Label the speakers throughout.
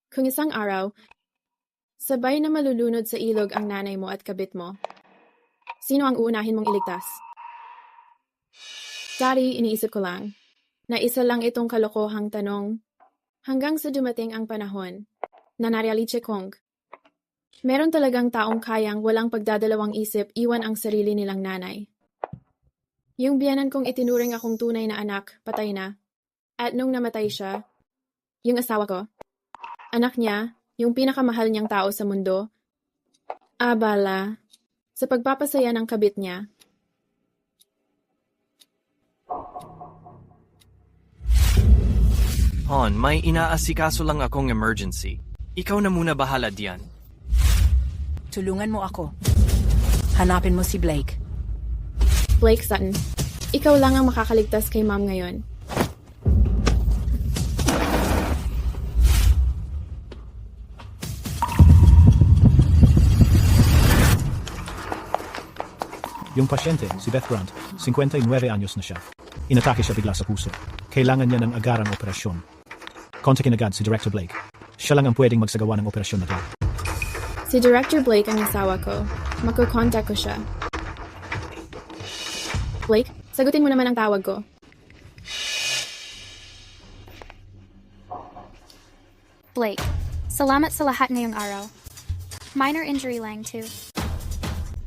Speaker 1: Kung isang araw, sabay na malulunod sa ilog ang nanay mo at kabit mo, sino ang uunahin mong iligtas? Dati, iniisip ko lang, na isa lang itong kalokohang tanong, hanggang sa dumating ang panahon, na narealitse kong, meron talagang taong kayang walang pagdadalawang isip iwan ang sarili nilang nanay. Yung biyanan kong itinuring akong tunay na anak, patay na, at nung namatay siya, yung asawa ko, anak niya, yung pinakamahal niyang tao sa mundo, abala, sa pagpapasaya ng kabit niya.
Speaker 2: Hon, may inaasikaso lang akong emergency. Ikaw na muna bahala diyan.
Speaker 3: Tulungan mo ako. Hanapin mo si Blake.
Speaker 1: Blake Sutton, ikaw lang ang makakaligtas kay Mom ngayon.
Speaker 4: Yung pasyente, si Beth Grant, 59 anyos na siya. Inatake siya bigla sa puso. Kailangan niya ng agarang operasyon. Kontakin agad si Director Blake. Siya lang ang pwedeng magsagawa ng operasyon na to.
Speaker 1: Si Director Blake ang asawa ko. Magko-contact ko siya. Blake, sagutin mo naman ang tawag ko.
Speaker 5: Blake, salamat sa lahat ngayong araw. Minor injury lang too.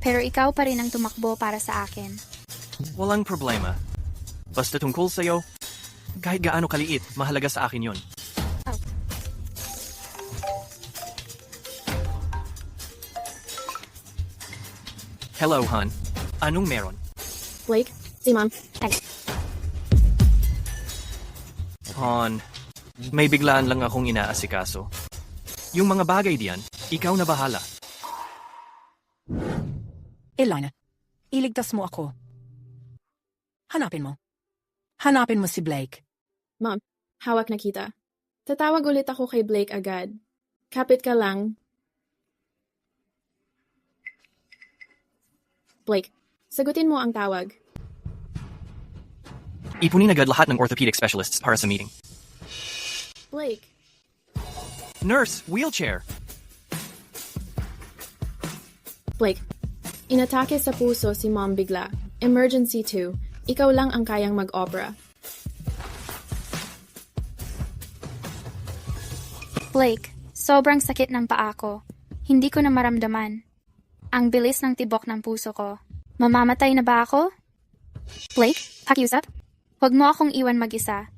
Speaker 5: Pero ikaw pa rin ang tumakbo para sa akin.
Speaker 2: Walang problema. Basta tungkol sa'yo, kahit gaano kaliit, mahalaga sa akin yon.
Speaker 5: Oh.
Speaker 2: Hello, hon. Anong meron?
Speaker 1: Blake, si Mom.
Speaker 5: Thanks.
Speaker 2: Hon, may biglaan lang akong inaasikaso. Yung mga bagay diyan, ikaw na bahala.
Speaker 3: Elena, iligtas mo ako. Hanapin mo. Hanapin mo si Blake.
Speaker 1: Mom, hawak na kita. Tatawag ulit ako kay Blake agad. Kapit ka lang. Blake, sagutin mo ang tawag.
Speaker 2: Ipunin agad lahat ng orthopedic specialists para sa meeting.
Speaker 1: Blake,
Speaker 2: Nurse, wheelchair!
Speaker 1: Blake, inatake sa puso si Mom bigla. Emergency 2. Ikaw lang ang kayang mag-opera.
Speaker 5: Blake, sobrang sakit ng paa ko. Hindi ko na maramdaman. Ang bilis ng tibok ng puso ko. Mamamatay na ba ako? Blake, pakiusap? Huwag mo akong iwan mag-isa.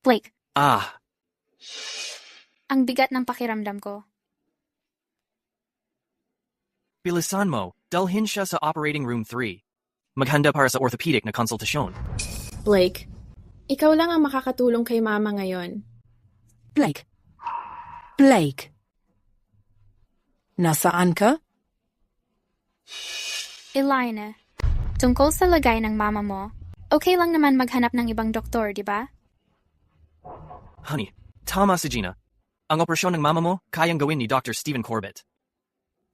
Speaker 5: Blake,
Speaker 2: Ah,
Speaker 5: ang bigat ng pakiramdam ko.
Speaker 2: bilisan mo. Dalhin siya sa operating room 3. Maghanda para sa orthopedic na konsultasyon.
Speaker 1: Blake, ikaw lang ang makakatulong kay Mama ngayon.
Speaker 3: Blake. Blake. Nasaan ka?
Speaker 5: Elena, tungkol sa lagay ng mama mo, okay lang naman maghanap ng ibang doktor, di ba?
Speaker 2: Honey, tama si Gina. Ang operasyon ng mama mo, kayang gawin ni Dr. Stephen Corbett.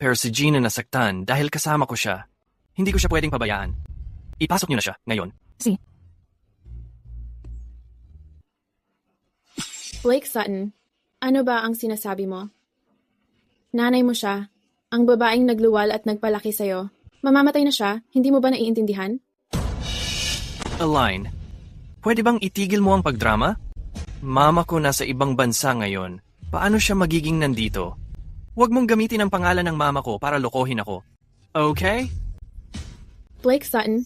Speaker 2: Pero si Gina nasaktan dahil kasama ko siya. Hindi ko siya pwedeng pabayaan. Ipasok niyo na siya, ngayon.
Speaker 3: Si.
Speaker 1: Blake Sutton, ano ba ang sinasabi mo? Nanay mo siya, ang babaeng nagluwal at nagpalaki sa'yo. Mamamatay na siya, hindi mo ba naiintindihan?
Speaker 2: Align, pwede bang itigil mo ang pagdrama? Mama ko nasa ibang bansa ngayon. Paano siya magiging nandito? Huwag mong gamitin ang pangalan ng mama ko para lokohin ako. Okay?
Speaker 1: Blake Sutton,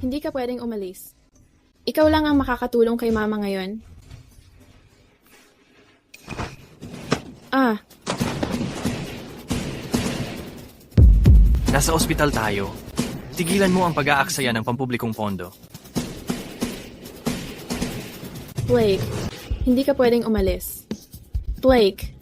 Speaker 1: hindi ka pwedeng umalis. Ikaw lang ang makakatulong kay Mama ngayon.
Speaker 2: Nasa ospital tayo. Tigilan mo ang pag-aaksaya ng pampublikong pondo.
Speaker 1: Blake, hindi ka pwedeng umalis. Blake.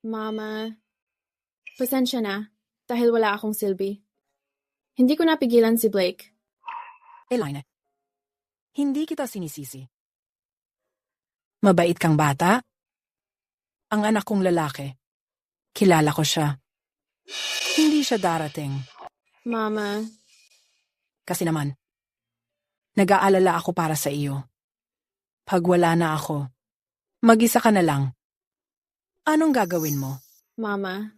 Speaker 1: Mama, pasensya na dahil wala akong silbi. Hindi ko napigilan si Blake.
Speaker 3: Elena, hindi kita sinisisi. Mabait kang bata? Ang anak kong lalaki. Kilala ko siya. Hindi siya darating.
Speaker 1: Mama,
Speaker 3: Kasi naman, nag-aalala ako para sa iyo. Pag wala na ako, mag-isa ka na lang. Anong gagawin mo?
Speaker 1: Mama.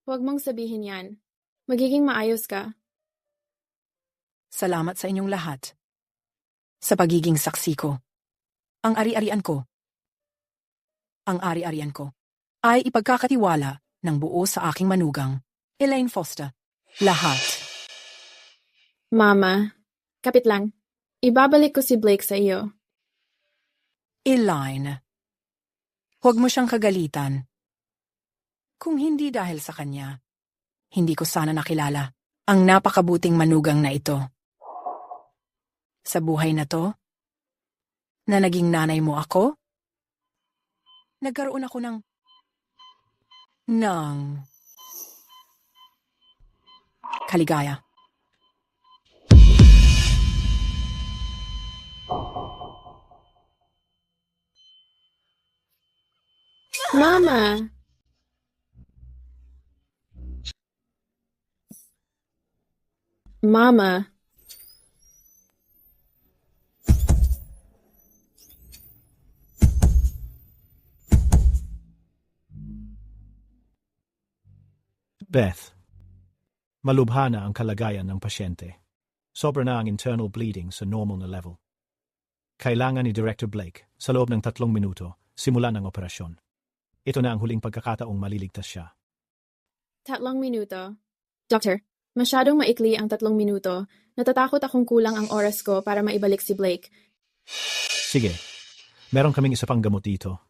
Speaker 1: Huwag mong sabihin yan. Magiging maayos ka.
Speaker 3: Salamat sa inyong lahat. Sa pagiging saksi ko. Ang ari-arian ko. Ang ari-arian ko ay ipagkakatiwala ng buo sa aking manugang, Elaine Foster. Lahat.
Speaker 1: Mama, kapit lang. Ibabalik ko si Blake sa iyo.
Speaker 3: Elaine. Huwag mo siyang kagalitan. Kung hindi dahil sa kanya, hindi ko sana nakilala ang napakabuting manugang na ito. Sa buhay na to, na naging nanay mo ako, nagkaroon ako ng kaligaya.
Speaker 1: Mama! Mama!
Speaker 4: Beth, malubha na ang kalagayan ng pasyente. Sobra na ang internal bleeding sa normal na level. Kailangan ni Director Blake, sa loob ng 3 minuto, simulan ang operasyon. Ito na ang huling pagkakataong maliligtas siya.
Speaker 1: 3 minuto. Doctor, masyadong maikli ang 3 minuto. Natatakot akong kulang ang oras ko para maibalik si Blake.
Speaker 4: Sige, meron kaming isa pang gamot dito.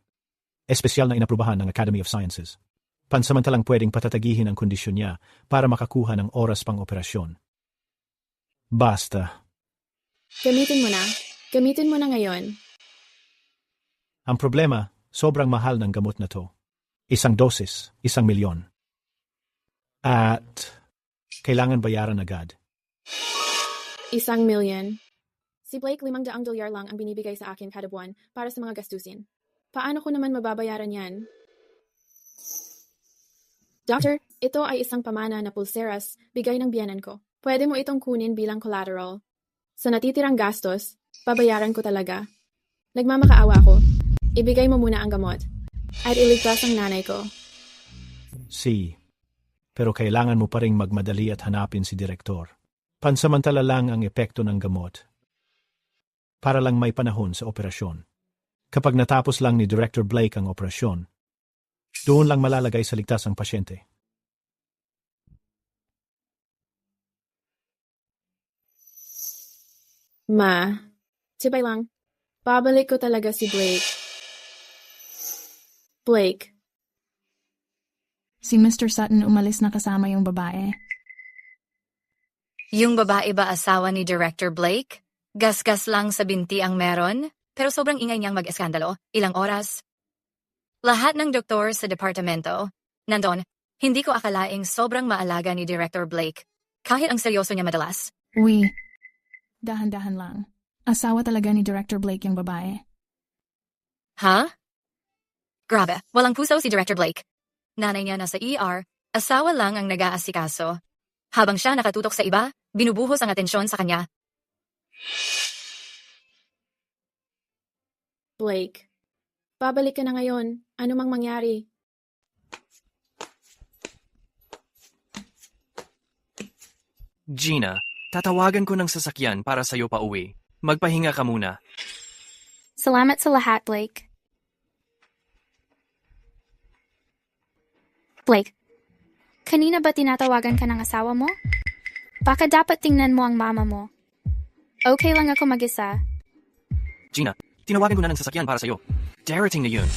Speaker 4: Espesyal na inaprubahan ng Academy of Sciences. Pansamantalang pwedeng patatagihin ang kondisyon niya para makakuha ng oras pang operasyon. Basta.
Speaker 1: Gamitin mo na. Gamitin mo na ngayon.
Speaker 4: Ang problema, sobrang mahal ng gamot na to. 1 dosis, 1 milyon. At kailangan bayaran agad.
Speaker 1: 1 million. Si Blake $500 lang ang binibigay sa akin kada buwan para sa mga gastusin. Paano ko naman mababayaran yan? Doctor, ito ay isang pamana na pulseras, bigay ng biyanan ko. Pwede mo itong kunin bilang collateral. Sa natitirang gastos, babayaran ko talaga. Nagmamakaawa ako. Ibigay mo muna ang gamot. At iligtas ang nanay ko.
Speaker 4: Pero kailangan mo pa ring magmadali at hanapin si Direktor. Pansamantala lang ang epekto ng gamot. Para lang may panahon sa operasyon. Kapag natapos lang ni Director Blake ang operasyon, doon lang malalagay sa ligtas ang pasyente.
Speaker 1: Ma, sibay lang. Babalik ko talaga si Blake. Blake.
Speaker 6: Si Mr. Sutton umalis na kasama yung babae.
Speaker 7: Yung babae ba asawa ni Director Blake? Gasgas lang sa binti ang meron, pero sobrang ingay niyang mag-eskandalo. Ilang oras? Lahat ng doktor sa departamento, nandun, hindi ko akalaing sobrang maalaga ni Director Blake. Kahit ang seryoso niya madalas.
Speaker 6: Uy, dahan-dahan lang. Asawa talaga ni Director Blake yung babae.
Speaker 7: Ha? Grabe, walang puso si Director Blake. Nanay niya nasa ER, asawa lang ang nag-aasikaso. Habang siya nakatutok sa iba, binubuhos ang atensyon sa kanya.
Speaker 1: Blake. Babalik ka na ngayon. Ano mang mangyari.
Speaker 2: Gina, tatawagan ko ng sasakyan para sa'yo pa uwi. Magpahinga ka muna.
Speaker 5: Salamat sa lahat, Blake. Blake, kanina ba tinatawagan ka ng asawa mo? Baka dapat tingnan mo ang mama mo. Okay lang ako mag-isa.
Speaker 2: Gina, tinawagan ko na ng sasakyan para sa'yo. Darating na yun.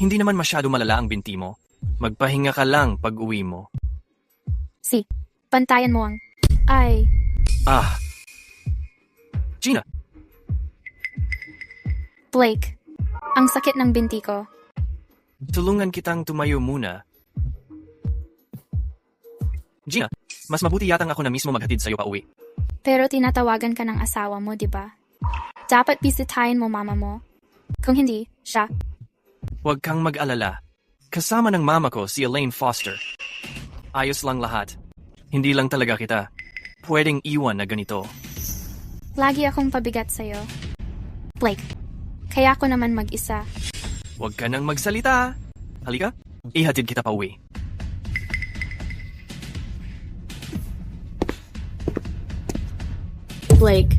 Speaker 2: Hindi naman masyado malala ang binti mo. Magpahinga ka lang pag uwi mo.
Speaker 5: Bantayan mo ang... Ay,
Speaker 2: Gina,
Speaker 5: Blake. Ang sakit ng binti ko.
Speaker 2: tulungan kitang tumayo muna. Gina, mas mabuti yatang ako na mismo maghatid sa'yo pa uwi.
Speaker 5: Pero tinatawagan ka ng asawa mo, di ba? Dapat bisitahin mo mama mo. Kung hindi, siya.
Speaker 2: Huwag kang mag-alala. Kasama ng mama ko si Elaine Foster. Ayos lang lahat. Hindi lang talaga kita pwedeng iwan na ganito.
Speaker 5: Lagi akong pabigat sa'yo. Blake, kaya ako naman mag-isa.
Speaker 2: Huwag ka nang magsalita. Halika, ihatid kita pa uwi.
Speaker 1: Blake.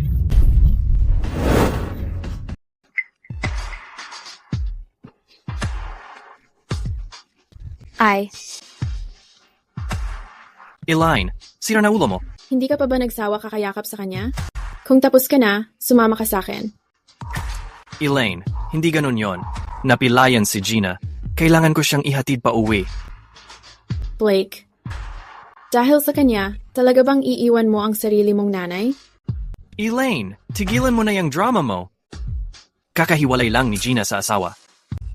Speaker 5: Ay,
Speaker 2: Elaine, sira na ulo mo.
Speaker 1: Hindi ka pa ba nagsawa kakayakap sa kanya? Kung tapos ka na, sumama ka sa akin.
Speaker 2: Elaine, hindi ganun yon. Napilayan si Gina. Kailangan ko siyang ihatid pa uwi.
Speaker 1: Blake. Dahil sa kanya, talaga bang iiwan mo ang sarili mong nanay?
Speaker 2: Elaine, tigilan mo na yung drama mo. Kakahiwalay lang ni Gina sa asawa.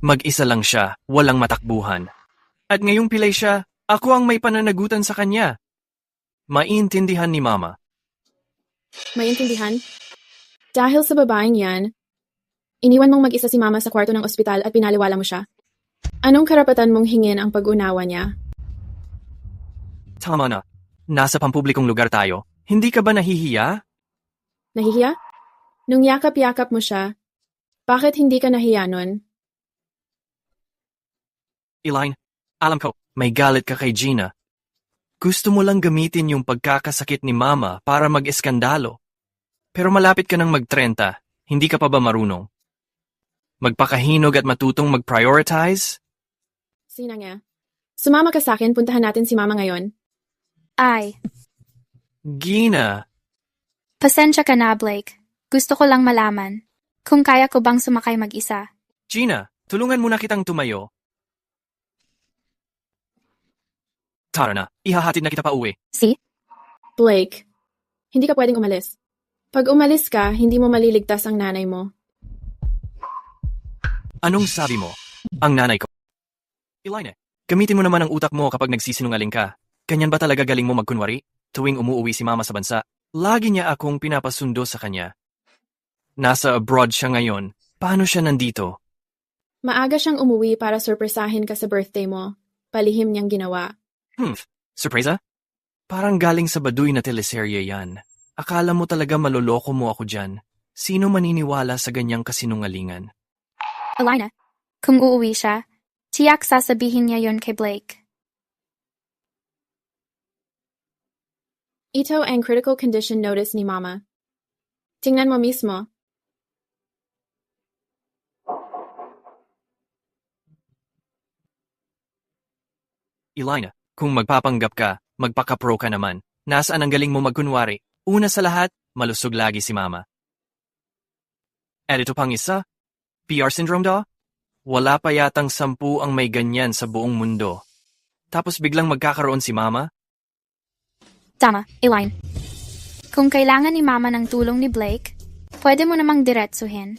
Speaker 2: Mag-isa lang siya, walang matakbuhan. At ngayong pilay siya, ako ang may pananagutan sa kanya. Maintindihan ni Mama.
Speaker 1: Maintindihan? Dahil sa babaeng yan, iniwan mong mag-isa si Mama sa kwarto ng ospital at pinaliwala mo siya. Anong karapatan mong hingin ang pag-unawa niya?
Speaker 2: Tama na. Nasa pampublikong lugar tayo. Hindi ka ba nahihiya?
Speaker 1: Nahihiya? Nung yakap-yakap mo siya, bakit hindi ka nahiya nun?
Speaker 2: Elaine, alam ko, may galit ka kay Gina. Gusto mo lang gamitin yung pagkakasakit ni Mama para mag-eskandalo. Pero malapit ka nang mag-30, hindi ka pa ba marunong? Magpakahinog at matutong mag-prioritize?
Speaker 1: Sina nga? Sumama ka sa akin, puntahan natin si Mama ngayon.
Speaker 5: ay.
Speaker 2: Gina,
Speaker 5: Pasensya ka na, Blake. Gusto ko lang malaman kung kaya ko bang sumakay mag-isa.
Speaker 2: Gina, tulungan muna kitang tumayo. Tara na, ihahatid na kita pa uwi.
Speaker 5: See?
Speaker 1: Blake, hindi ka pwedeng umalis. Pag umalis ka, hindi mo maliligtas ang nanay mo.
Speaker 2: Anong sabi mo? Ang nanay ko. Elaine, gamitin mo naman ang utak mo kapag nagsisinungaling ka. Ganyan ba talaga galing mo magkunwari? Tuwing umuuwi si Mama sa bansa, lagi niya akong pinapasundo sa kanya. Nasa abroad siya ngayon. Paano siya nandito?
Speaker 1: Maaga siyang umuwi para surpresahin ka sa birthday mo. Palihim niyang ginawa.
Speaker 2: Surpresa? Parang galing sa baduy na teleserye yan. Akala mo talaga maloloko mo ako dyan. Sino maniniwala sa ganyang kasinungalingan?
Speaker 5: Alina, kung uuwi siya, tiyak sasabihin niya yon kay Blake.
Speaker 1: Ito ang critical condition notice ni Mama. Tingnan mo mismo.
Speaker 2: Elaine, kung magpapanggap ka, magpaka-pro ka naman. Nasaan ang galing mo magkunwari? Una sa lahat, malusog lagi si Mama. At ito pang isa, PR syndrome daw? Wala pa yatang 10 ang may ganyan sa buong mundo. Tapos biglang magkakaroon si Mama?
Speaker 5: Tama, Elaine. Kung kailangan ni Mama ng tulong ni Blake, pwede mo namang diretsuhin.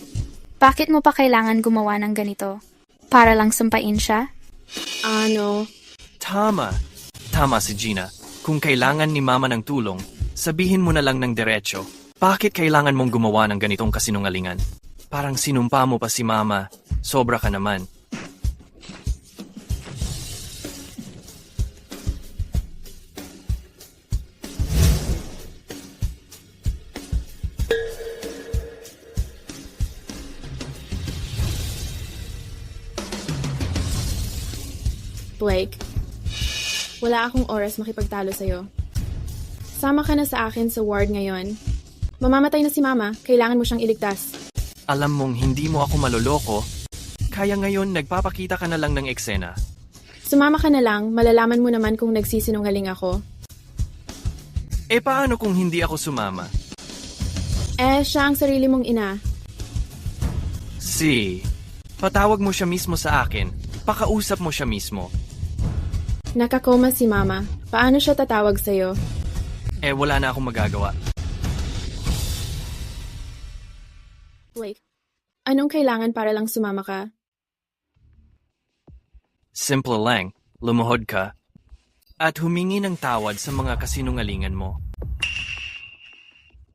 Speaker 5: Bakit mo pa kailangan gumawa ng ganito? Para lang sumpain siya?
Speaker 1: Ano?
Speaker 2: Tama. Tama si Gina. Kung kailangan ni Mama ng tulong, sabihin mo na lang ng diretso. Bakit kailangan mong gumawa ng ganitong kasinungalingan? Parang sinumpa mo pa si Mama. Sobra ka naman.
Speaker 1: Blake, wala akong oras makipagtalo sa'yo. Sama ka na sa akin sa ward ngayon. Mamamatay na si Mama, kailangan mo siyang iligtas.
Speaker 2: Alam mong hindi mo ako maloloko, kaya ngayon nagpapakita ka na lang ng eksena.
Speaker 1: Sumama ka na lang, malalaman mo naman kung nagsisinungaling ako.
Speaker 2: Eh paano kung hindi ako sumama?
Speaker 1: Siya ang sarili mong ina.
Speaker 2: Patawag mo siya mismo sa akin. Pakausap mo siya mismo.
Speaker 1: Nakakoma si Mama. Paano siya tatawag sa'yo?
Speaker 2: Wala na akong magagawa.
Speaker 1: Blake, anong kailangan para lang sumama ka?
Speaker 2: Simple lang, lumuhod ka, at humingi ng tawad sa mga kasinungalingan mo.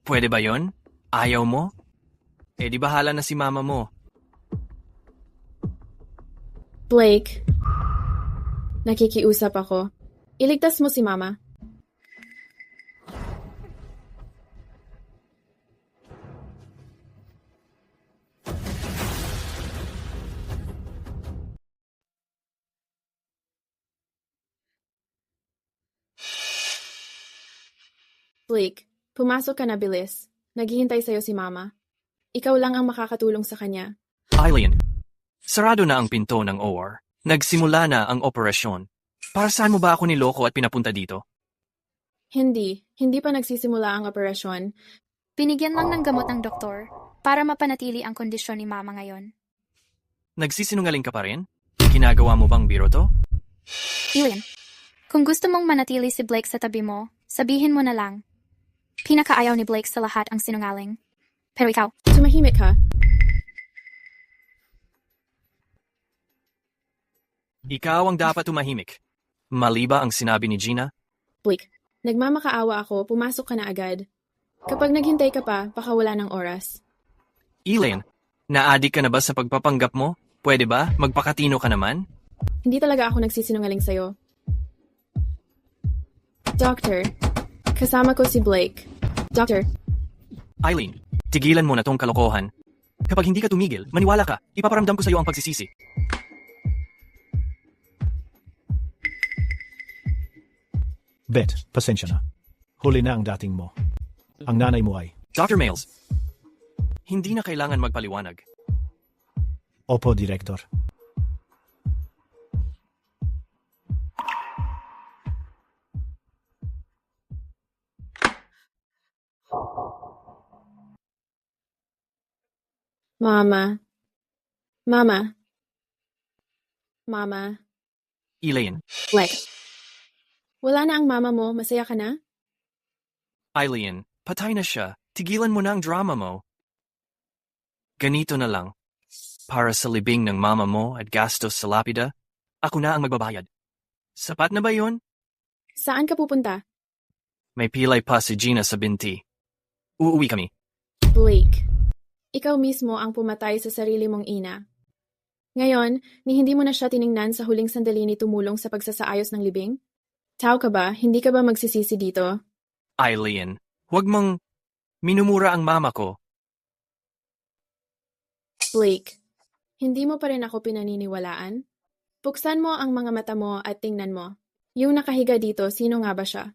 Speaker 2: Pwede ba yon? Ayaw mo? Di bahala na si Mama mo.
Speaker 1: Blake, nakikiusap ako. Iligtas mo si Mama. Blake, pumasok ka na bilis. Naghihintay sa'yo si Mama. Ikaw lang ang makakatulong sa kanya.
Speaker 2: Eileen, sarado na ang pinto ng OR. Nagsimula na ang operasyon. Para saan mo ba ako niloko at pinapunta dito?
Speaker 1: Hindi pa nagsisimula ang operasyon.
Speaker 5: Binigyan lang ng gamot ng doktor para mapanatili ang kondisyon ni Mama ngayon.
Speaker 2: Nagsisinungaling ka pa rin? Ginagawa mo bang biro to?
Speaker 5: Eileen, kung gusto mong manatili si Blake sa tabi mo, sabihin mo na lang. Pinakaayaw ni Blake sa lahat ang sinungaling. Pero ikaw,
Speaker 1: Tumahimik ka.
Speaker 2: Ikaw ang dapat tumahimik. Mali ba ang sinabi ni Gina?
Speaker 1: Blake, nagmamakaawa ako, pumasok ka na agad. Kapag naghintay ka pa, baka wala ng oras.
Speaker 2: Eileen, naadik ka na ba sa pagpapanggap mo? Pwede ba? Magpakatino ka naman?
Speaker 1: Hindi talaga ako nagsisinungaling sa'yo. Doctor, kasama ko si Blake. Doctor,
Speaker 2: Eileen, tigilan mo na tong kalokohan. Kapag hindi ka tumigil, maniwala ka, ipaparamdam ko sa iyo ang pagsisisi.
Speaker 4: Beth, pasensya na. Huli na ang dating mo. Ang nanay mo ay,
Speaker 2: Dr. Miles, hindi na kailangan magpaliwanag.
Speaker 4: Opo, Director.
Speaker 1: Mama. Mama. Mama.
Speaker 2: Eileen,
Speaker 1: Blake. Wala na ang mama mo, masaya ka na?
Speaker 2: Eileen, patay na siya. Tigilan mo na ang drama mo. Ganito na lang. Para sa libing ng mama mo at gastos sa lapida, ako na ang magbabayad. Sapat na ba yun?
Speaker 1: Saan ka pupunta?
Speaker 2: May pilay pa si Gina sa binti. Uuwi kami.
Speaker 1: Blake. Ikaw mismo ang pumatay sa sarili mong ina. Ngayon, ni hindi mo na siya tiningnan sa huling sandali ni tumulong sa pagsasaayos ng libing? Tao ka ba? Hindi ka ba magsisisi dito?
Speaker 2: Eileen, huwag mong minumura ang mama ko.
Speaker 1: Blake, hindi mo pa rin ako pinaniniwalaan? Buksan mo ang mga mata mo at tingnan mo. Yung nakahiga dito, sino nga ba siya?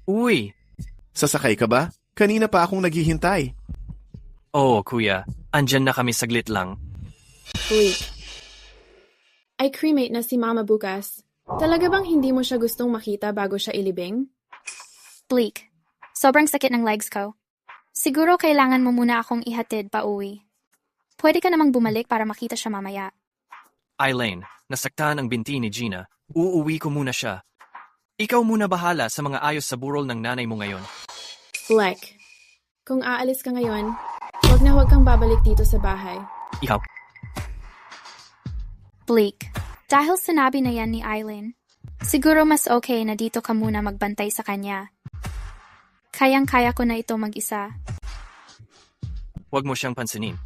Speaker 2: Uy!
Speaker 8: Sasakay ka ba? Kanina pa akong naghihintay.
Speaker 2: Oo, kuya. Andyan na kami saglit lang.
Speaker 1: Blake. Ay cremate na si Mama bukas. Talaga bang hindi mo siya gustong makita bago siya ilibing?
Speaker 5: Blake, sobrang sakit ng legs ko. Siguro kailangan mo muna akong ihatid pa uwi. Pwede ka namang bumalik para makita siya mamaya.
Speaker 2: Eileen, nasaktan ang binti ni Gina. Uuwi ko muna siya. Ikaw muna bahala sa mga ayos sa burol ng nanay mo ngayon.
Speaker 1: Blake, kung aalis ka ngayon, huwag kang babalik dito sa bahay.
Speaker 2: Ikaw,
Speaker 5: Blake, dahil sinabi na yan ni Eileen, siguro mas okay na dito ka muna magbantay sa kanya. Kayang-kaya ko na ito mag-isa.
Speaker 2: huwag mo siyang pansinin.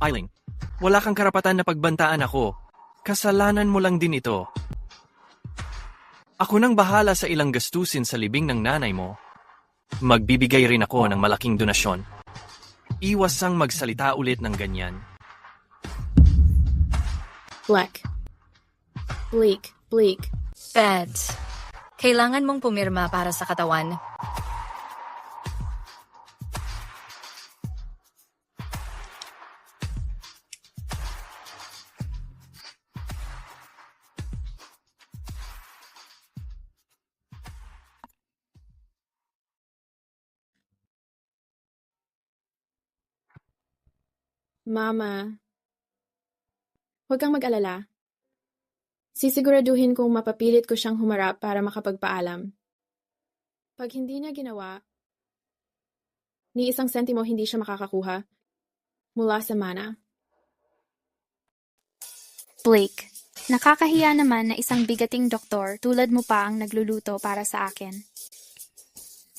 Speaker 2: Eileen, wala kang karapatan na pagbantaan ako. Kasalanan mo lang din ito. Ako nang bahala sa ilang gastusin sa libing ng nanay mo. Magbibigay rin ako ng malaking donasyon. Iwasang magsalita ulit ng ganyan.
Speaker 1: Blake.
Speaker 7: Bed. Kailangan mong pumirma para sa katawan.
Speaker 1: Mama. Huwag kang mag-alala. Sisiguraduhin kong mapapilit ko siyang humarap para makapagpaalam. Pag hindi niya ginawa, ni isang sentimo hindi siya makakakuha mula sa mana.
Speaker 5: Blake, nakakahiya naman na isang bigating doktor tulad mo pa ang nagluluto para sa akin.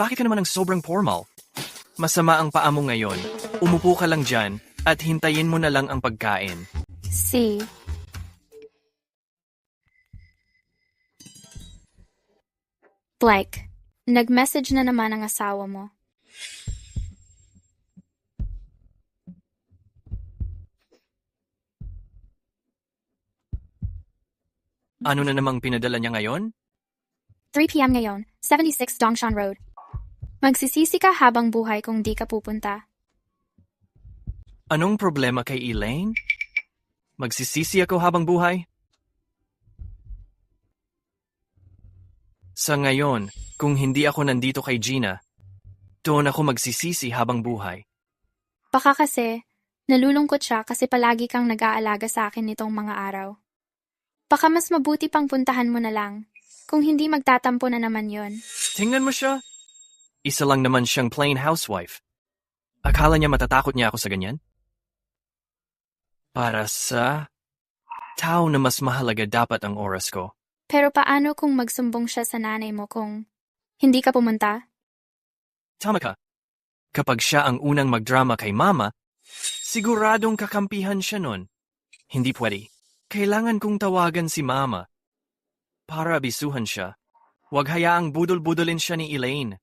Speaker 2: bakit ka naman ang sobrang formal? Masama ang paa mo ngayon. Umupo ka lang dyan at hintayin mo na lang ang pagkain.
Speaker 5: C. Blake, nag-message na naman ang asawa mo.
Speaker 2: Ano na namang pinadala niya ngayon?
Speaker 5: 3 p.m. ngayon, 76 Dongshan Road. Magsisisi ka habang buhay kung di ka pupunta.
Speaker 2: Anong problema kay Elaine? Magsisisi ako habang buhay? Sa ngayon, kung hindi ako nandito kay Gina, doon ako magsisisi habang buhay.
Speaker 5: Baka kasi, nalulungkot siya kasi palagi kang nag-aalaga sa akin nitong mga araw. Baka mas mabuti pang puntahan mo na lang, kung hindi magtatampo na naman yon.
Speaker 2: Tingnan mo siya. Isa lang naman siyang plain housewife. Akala niya matatakot niya ako sa ganyan? Para sa tao na mas mahalaga dapat ang oras ko.
Speaker 5: Pero paano kung magsumbong siya sa nanay mo kung hindi ka pumunta?
Speaker 2: Tama ka. Kapag siya ang unang magdrama kay mama, siguradong kakampihan siya nun. Hindi pwede. Kailangan kong tawagan si mama. Para abisuhan siya. Huwag hayaang budol-budolin siya ni Elaine.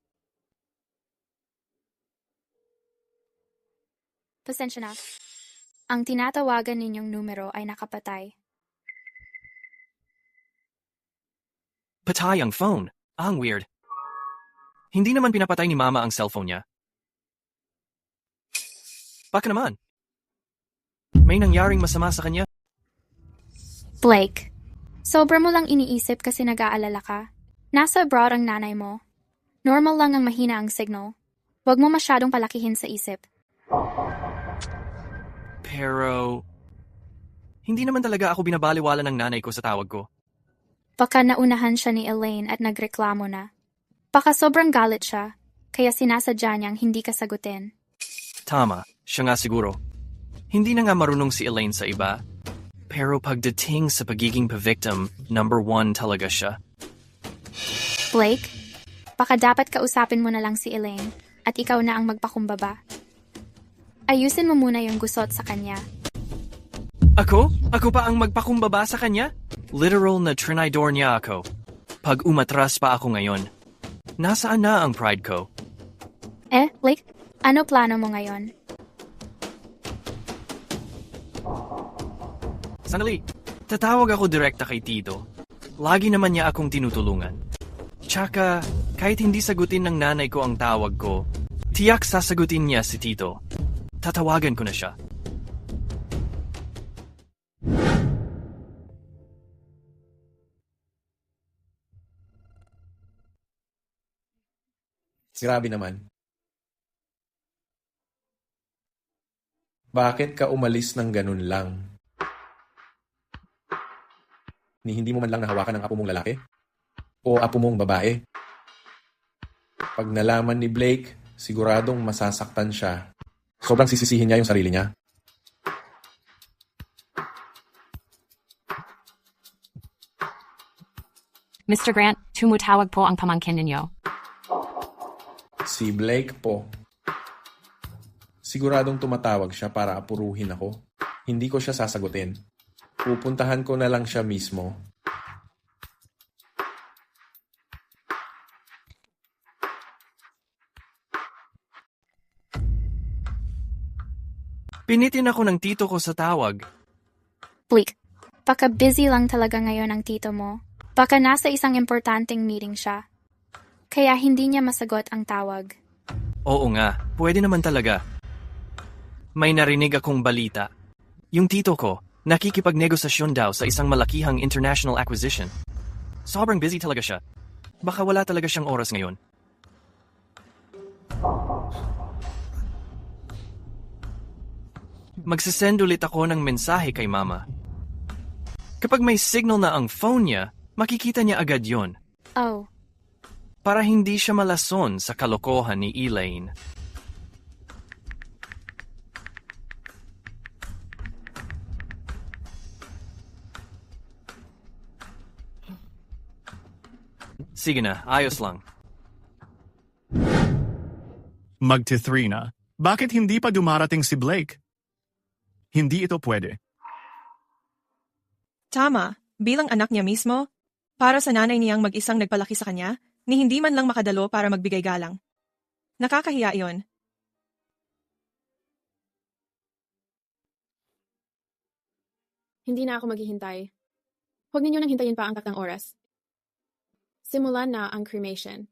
Speaker 5: Pasensya na. Ang tinatawagan ninyong numero ay nakapatay.
Speaker 2: Patay ang phone. Ang weird. Hindi naman pinapatay ni mama ang cellphone niya. Baka naman. May nangyaring masama sa kanya.
Speaker 5: Blake, sobra mo lang iniisip kasi nag-aalala ka. Nasa abroad ang nanay mo. Normal lang ang mahina ang signal. Huwag mo masyadong palakihin sa isip.
Speaker 2: Pero hindi naman talaga ako binabaliwala ng nanay ko sa tawag ko.
Speaker 5: Baka naunahan siya ni Elaine at nagreklamo na. Baka sobrang galit siya, kaya sinasadya niyang hindi ka sagutin.
Speaker 2: Tama, siya nga siguro. Hindi na nga marunong si Elaine sa iba. Pero pagdating sa pagiging pa-victim, number 1 talaga siya.
Speaker 5: Blake, baka dapat kausapin mo na lang si Elaine at ikaw na ang magpakumbaba. Ayusin mo muna yung gusot sa kanya.
Speaker 2: Ako? Ako pa ang magpakumbaba sa kanya? Literal na trinidor niya ako. Pag umatras pa ako ngayon, nasaan na ang pride ko?
Speaker 5: Blake, ano plano mo ngayon?
Speaker 2: Sandali, tatawag ako direkta kay Tito. Lagi naman niya akong tinutulungan. Tsaka, kahit hindi sagutin ng nanay ko ang tawag ko, tiyak sasagutin niya si Tito. Tatawagan ko na siya.
Speaker 8: Grabe naman. Bakit ka umalis ng ganun lang? Hindi mo man lang nahawakan ng apo mong lalaki? O apo mong babae? Pag nalaman ni Blake, siguradong masasaktan siya. Sobrang sisisihin niya yung sarili niya.
Speaker 9: Mr. Grant, tumutawag po ang pamangkin ninyo.
Speaker 8: Si Blake po. Siguradong tumatawag siya para apuruhin ako. Hindi ko siya sasagutin. Pupuntahan ko na lang siya mismo.
Speaker 2: Pinitin ako ng tito ko sa tawag.
Speaker 5: Blake, baka busy lang talaga ngayon ang tito mo. Baka nasa isang importanteng meeting siya. Kaya hindi niya masagot ang tawag.
Speaker 2: Oo nga, pwede naman talaga. May narinig akong balita. Yung tito ko, nakikipagnegosasyon daw sa isang malakihang international acquisition. Sobrang busy talaga siya. Baka wala talaga siyang oras ngayon. Magsisend ulit ako ng mensahe kay mama. Kapag may signal na ang phone niya, makikita niya agad yon.
Speaker 5: Oh,
Speaker 2: Para hindi siya malason sa kalokohan ni Elaine. Sige na, ayos lang.
Speaker 10: Magti-3 na. Bakit hindi pa dumarating si Blake? Hindi ito pwede.
Speaker 11: Tama, bilang anak niya mismo, para sa nanay niyang mag-isang nagpalaki sa kanya, ni hindi man lang makadalo para magbigay galang. Nakakahiya iyon.
Speaker 1: Hindi na ako maghihintay. Huwag ninyo nang hintayin pa ang taktang oras. Simulan na ang cremation.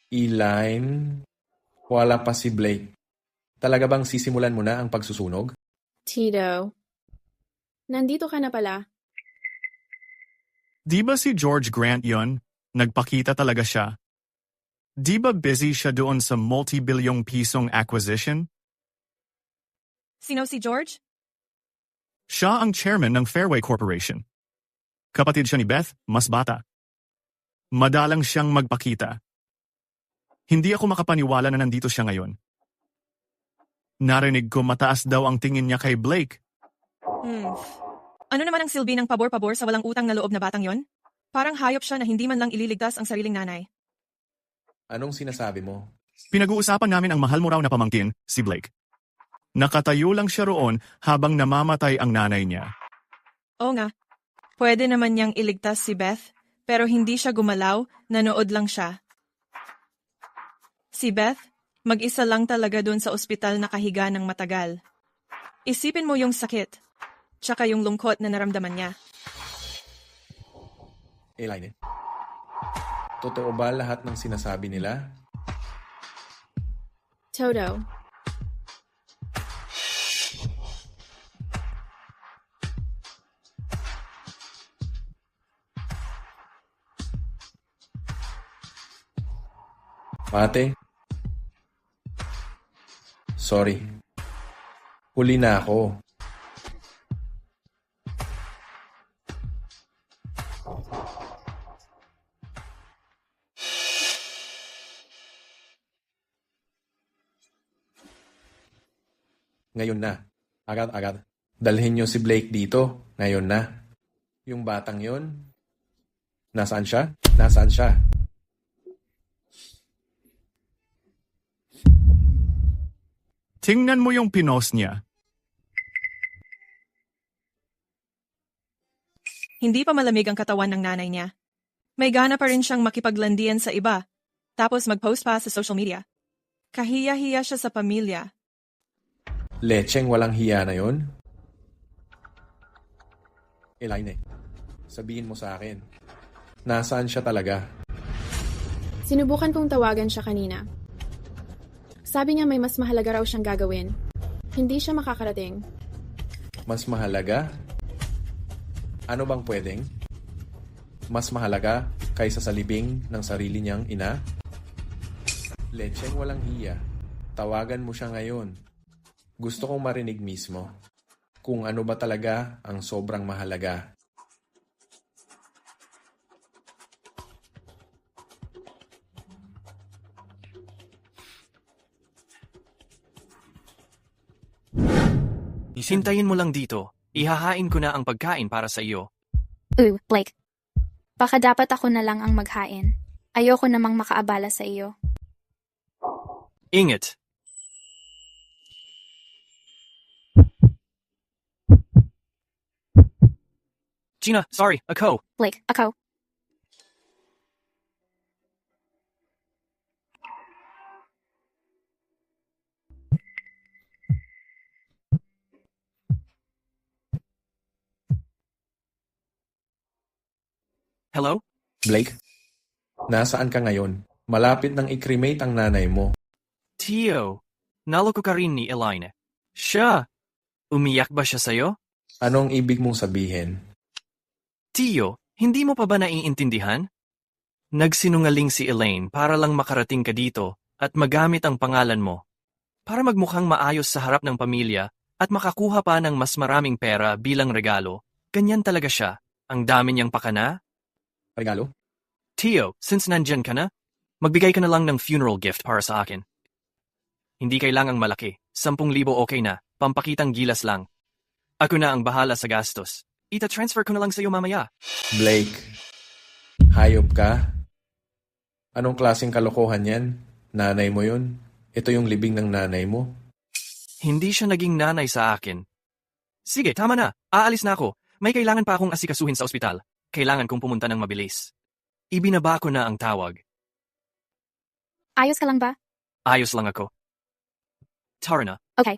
Speaker 8: Elaine, wala pa si Blake. Talaga bang sisimulan mo na ang pagsusunog?
Speaker 1: Tito, nandito ka na pala.
Speaker 10: Di ba si George Grant yon? Nagpakita talaga siya. Di ba busy siya doon sa multi-bilyong pisong acquisition?
Speaker 11: Sino si George?
Speaker 10: Siya ang chairman ng Fairway Corporation. Kapatid siya ni Beth, mas bata. Madalang siyang magpakita. Hindi ako makapaniwala na nandito siya ngayon. Narinig ko mataas daw ang tingin niya kay Blake.
Speaker 11: Ano naman ang silbi ng pabor-pabor sa walang utang na loob na batang yon? Parang hayop siya na hindi man lang ililigtas ang sariling nanay.
Speaker 8: Anong sinasabi mo?
Speaker 10: Pinag-uusapan namin ang mahal mo raw na pamangkin, si Blake. Nakatayo lang siya roon habang namamatay ang nanay niya.
Speaker 11: Oo nga, pwede naman niyang iligtas si Beth, pero hindi siya gumalaw, nanood lang siya. Si Beth, mag-isa lang talaga dun sa ospital nakahiga ng matagal. Isipin mo yung sakit, tsaka yung lungkot na naramdaman niya.
Speaker 8: Elaine, totoo ba lahat ng sinasabi nila?
Speaker 1: Toto,
Speaker 8: Ate, sorry. Huli na ako. Ngayon na. Agad-agad. Dalhin niyo si Blake dito. Ngayon na. Yung batang yon. Nasaan siya? Nasaan siya?
Speaker 10: Tingnan mo yung pinost niya.
Speaker 11: Hindi pa malamig ang katawan ng nanay niya. May gana pa rin siyang makipaglandian sa iba, tapos mag-post pa sa social media. Kahiya-hiya siya sa pamilya.
Speaker 8: Lecheng walang hiya na yon? Elaine, sabihin mo sa akin. Nasaan siya talaga?
Speaker 1: sinubukan kong tawagan siya kanina. Sabi niya may mas mahalaga raw siyang gagawin. Hindi siya makakarating.
Speaker 8: Mas mahalaga? Ano bang pwedeng? Mas mahalaga kaysa sa libing ng sarili niyang ina? Lecheng walang hiya. Tawagan mo siya ngayon. Gusto kong marinig mismo kung ano ba talaga ang sobrang mahalaga.
Speaker 2: Hintayin mo lang dito. Ihahain ko na ang pagkain para sa iyo.
Speaker 5: Blake. Baka dapat ako na lang ang maghain. Ayoko namang makaabala sa iyo.
Speaker 2: Ingat. Gina, sorry, ako.
Speaker 5: Blake, ako.
Speaker 2: Hello?
Speaker 8: Blake, nasaan ka ngayon? Malapit nang i-cremate ang nanay mo.
Speaker 2: Tio, naloko ka rin ni Elaine. Siya, umiyak ba siya sa'yo?
Speaker 8: Anong ibig mong sabihin?
Speaker 2: Tio, hindi mo pa ba naiintindihan? Nagsinungaling si Elaine para lang makarating ka dito at magamit ang pangalan mo. Para magmukhang maayos sa harap ng pamilya at makakuha pa ng mas maraming pera bilang regalo. Ganyan talaga siya. Ang dami niyang pakana.
Speaker 8: Regalo?
Speaker 2: Tio, since nandyan ka na, magbigay ka na lang ng funeral gift para sa akin. Hindi kailangang malaki. 10,000 okay na. Pampakitang gilas lang. Ako na ang bahala sa gastos. Ita-transfer ko na lang sa iyo mamaya.
Speaker 8: Blake, hayop ka? Anong klaseng kalokohan yan? Nanay mo yun. Ito yung libing ng nanay mo.
Speaker 2: Hindi siya naging nanay sa akin. Sige, tama na. Aalis na ako. May kailangan pa akong asikasuhin sa ospital. Kailangan kong pumunta ng mabilis. Ibinaba ko na ang tawag.
Speaker 5: Ayos ka lang ba?
Speaker 2: Ayos lang ako. Tara na.
Speaker 5: Okay.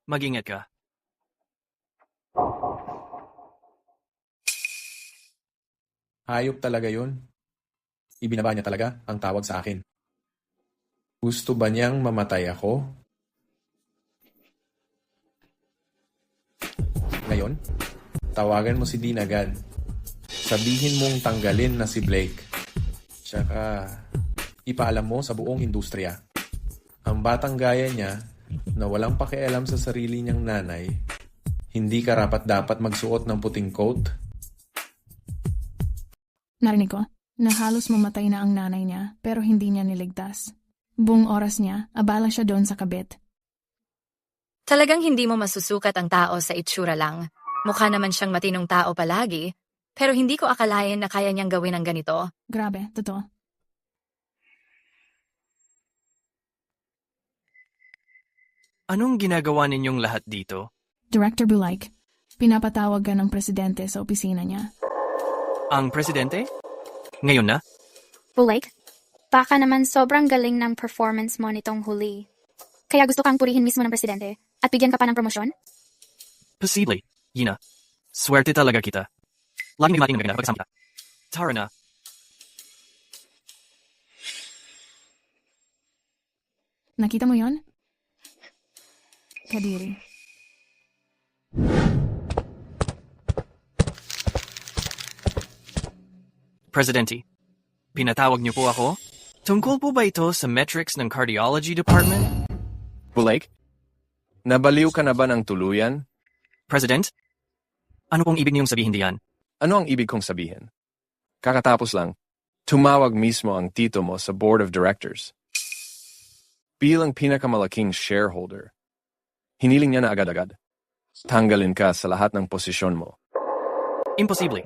Speaker 2: Mag-ingat ka.
Speaker 8: Hayop talaga yun. Ibinaba niya talaga ang tawag sa akin. Gusto ba niyang mamatay ako? Ngayon, tawagan mo si Dean agad. Sabihin mong tanggalin na si Blake. Tsaka, ipaalam mo sa buong industriya. Ang batang gaya niya, na walang pakialam sa sarili niyang nanay, hindi karapat-dapat magsuot ng puting coat.
Speaker 6: Narinig ko na halos mamatay na ang nanay niya pero hindi niya niligtas. Buong oras niya, abala siya doon sa kabit.
Speaker 7: Talagang hindi mo masusukat ang tao sa itsura lang. Mukha naman siyang matinong tao palagi, pero hindi ko akalain na kaya niyang gawin ang ganito.
Speaker 6: Grabe, totoo.
Speaker 2: Anong ginagawa ninyong lahat dito?
Speaker 6: Director Blake, pinapatawag ka ng presidente sa opisina niya.
Speaker 2: Ang presidente? Ngayon na?
Speaker 5: Blake, baka naman sobrang galing ng performance mo nitong huli. Kaya gusto kang purihin mismo ng presidente at bigyan ka pa ng promosyon?
Speaker 2: Posible. Yina. Swerte talaga kita. Laging natin ng maganda pagkasama kita. Tara na.
Speaker 6: Nakita mo yon? Kadiri.
Speaker 2: Presidente, pinatawag niyo po ako? Tungkol po ba ito sa metrics ng cardiology department?
Speaker 12: Blake, nabaliw ka na ba ng tuluyan?
Speaker 2: President, ano pong ibig niyong sabihin diyan?
Speaker 12: Ano ang ibig kong sabihin? Kakatapos lang, tumawag mismo ang tito mo sa board of directors. Bilang pinakamalaking shareholder, hiniling niya na agad-agad. Tanggalin ka sa lahat ng posisyon mo.
Speaker 2: Imposible.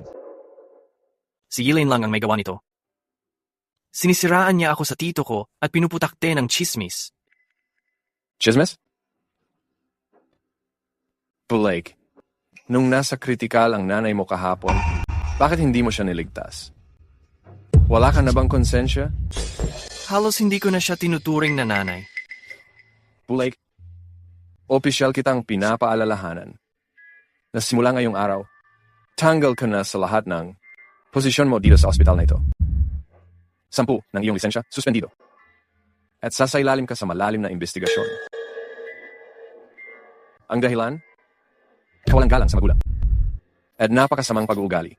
Speaker 2: Si Elaine lang ang may gawa nito. Sinisiraan niya ako sa tito ko at pinuputakte ng chismis.
Speaker 12: Chismis? Blake, nung nasa kritikal ang nanay mo kahapon, bakit hindi mo siya niligtas? Wala ka na bang konsensya?
Speaker 2: Halos hindi ko na siya tinuturing na nanay.
Speaker 12: Blake, opisyal kitang pinapaalalahanan na simula ngayong araw, tanggal ka na sa lahat ng posisyon mo dito sa ospital na ito. 10 ng iyong lisensya, suspendido. At sasailalim ka sa malalim na investigasyon. Ang dahilan? Kawalang galang sa magulang. At napakasamang pag-uugali.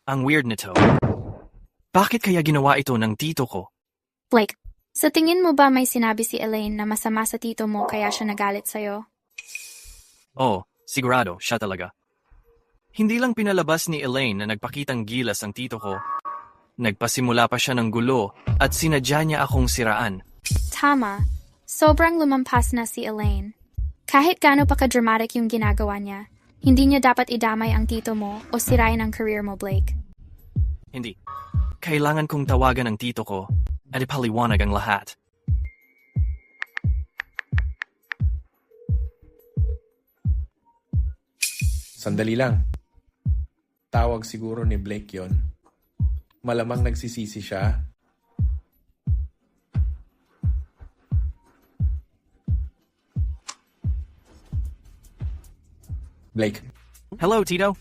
Speaker 2: Ang weird nito. Bakit kaya ginawa ito ng tito ko?
Speaker 5: Blake, sa tingin mo ba may sinabi si Elaine na masama sa tito mo kaya siya nagalit sa'yo?
Speaker 2: Oh, sigurado, siya talaga. Hindi lang pinalabas ni Elaine na nagpakitang gilas ang tito ko. Nagpasimula pa siya ng gulo at sinadya niya akong siraan.
Speaker 5: Tama. Sobrang lumampas na si Elaine. Kahit gaano pa ka-dramatic yung ginagawa niya, hindi niya dapat idamay ang tito mo o sirain ang career mo, Blake.
Speaker 2: Hindi. Kailangan kong tawagan ang tito ko at ipaliwanag ang lahat.
Speaker 8: Sandali lang. Tawag siguro ni Blake yon. Malamang nagsisisi siya. Blake.
Speaker 2: Hello, Tito.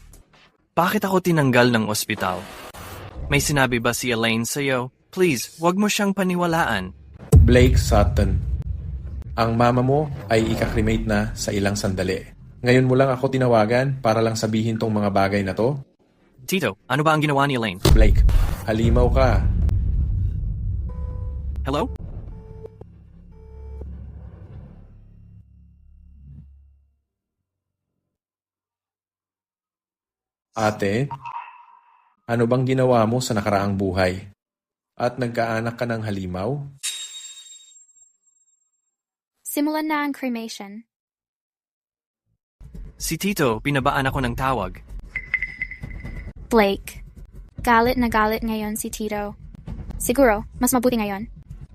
Speaker 2: Bakit ako tinanggal ng ospital? May sinabi ba si Elaine sa'yo? Please, wag mo siyang paniwalaan.
Speaker 8: Blake Sutton. Ang mama mo ay ikakremate na sa ilang sandali. Ngayon mo lang ako tinawagan para lang sabihin tong mga bagay na to?
Speaker 2: Tito, ano ba ang ginawa ni Elaine?
Speaker 8: Blake, halimaw ka.
Speaker 2: Hello?
Speaker 8: Ate, ano bang ginawa mo sa nakaraang buhay? At nagkaanak ka ng halimaw?
Speaker 5: Simulan na ang cremation.
Speaker 2: Si Tito, pinabaan ako ng tawag.
Speaker 5: Blake. Galit na galit ngayon si Tito. Siguro, mas mabuti ngayon.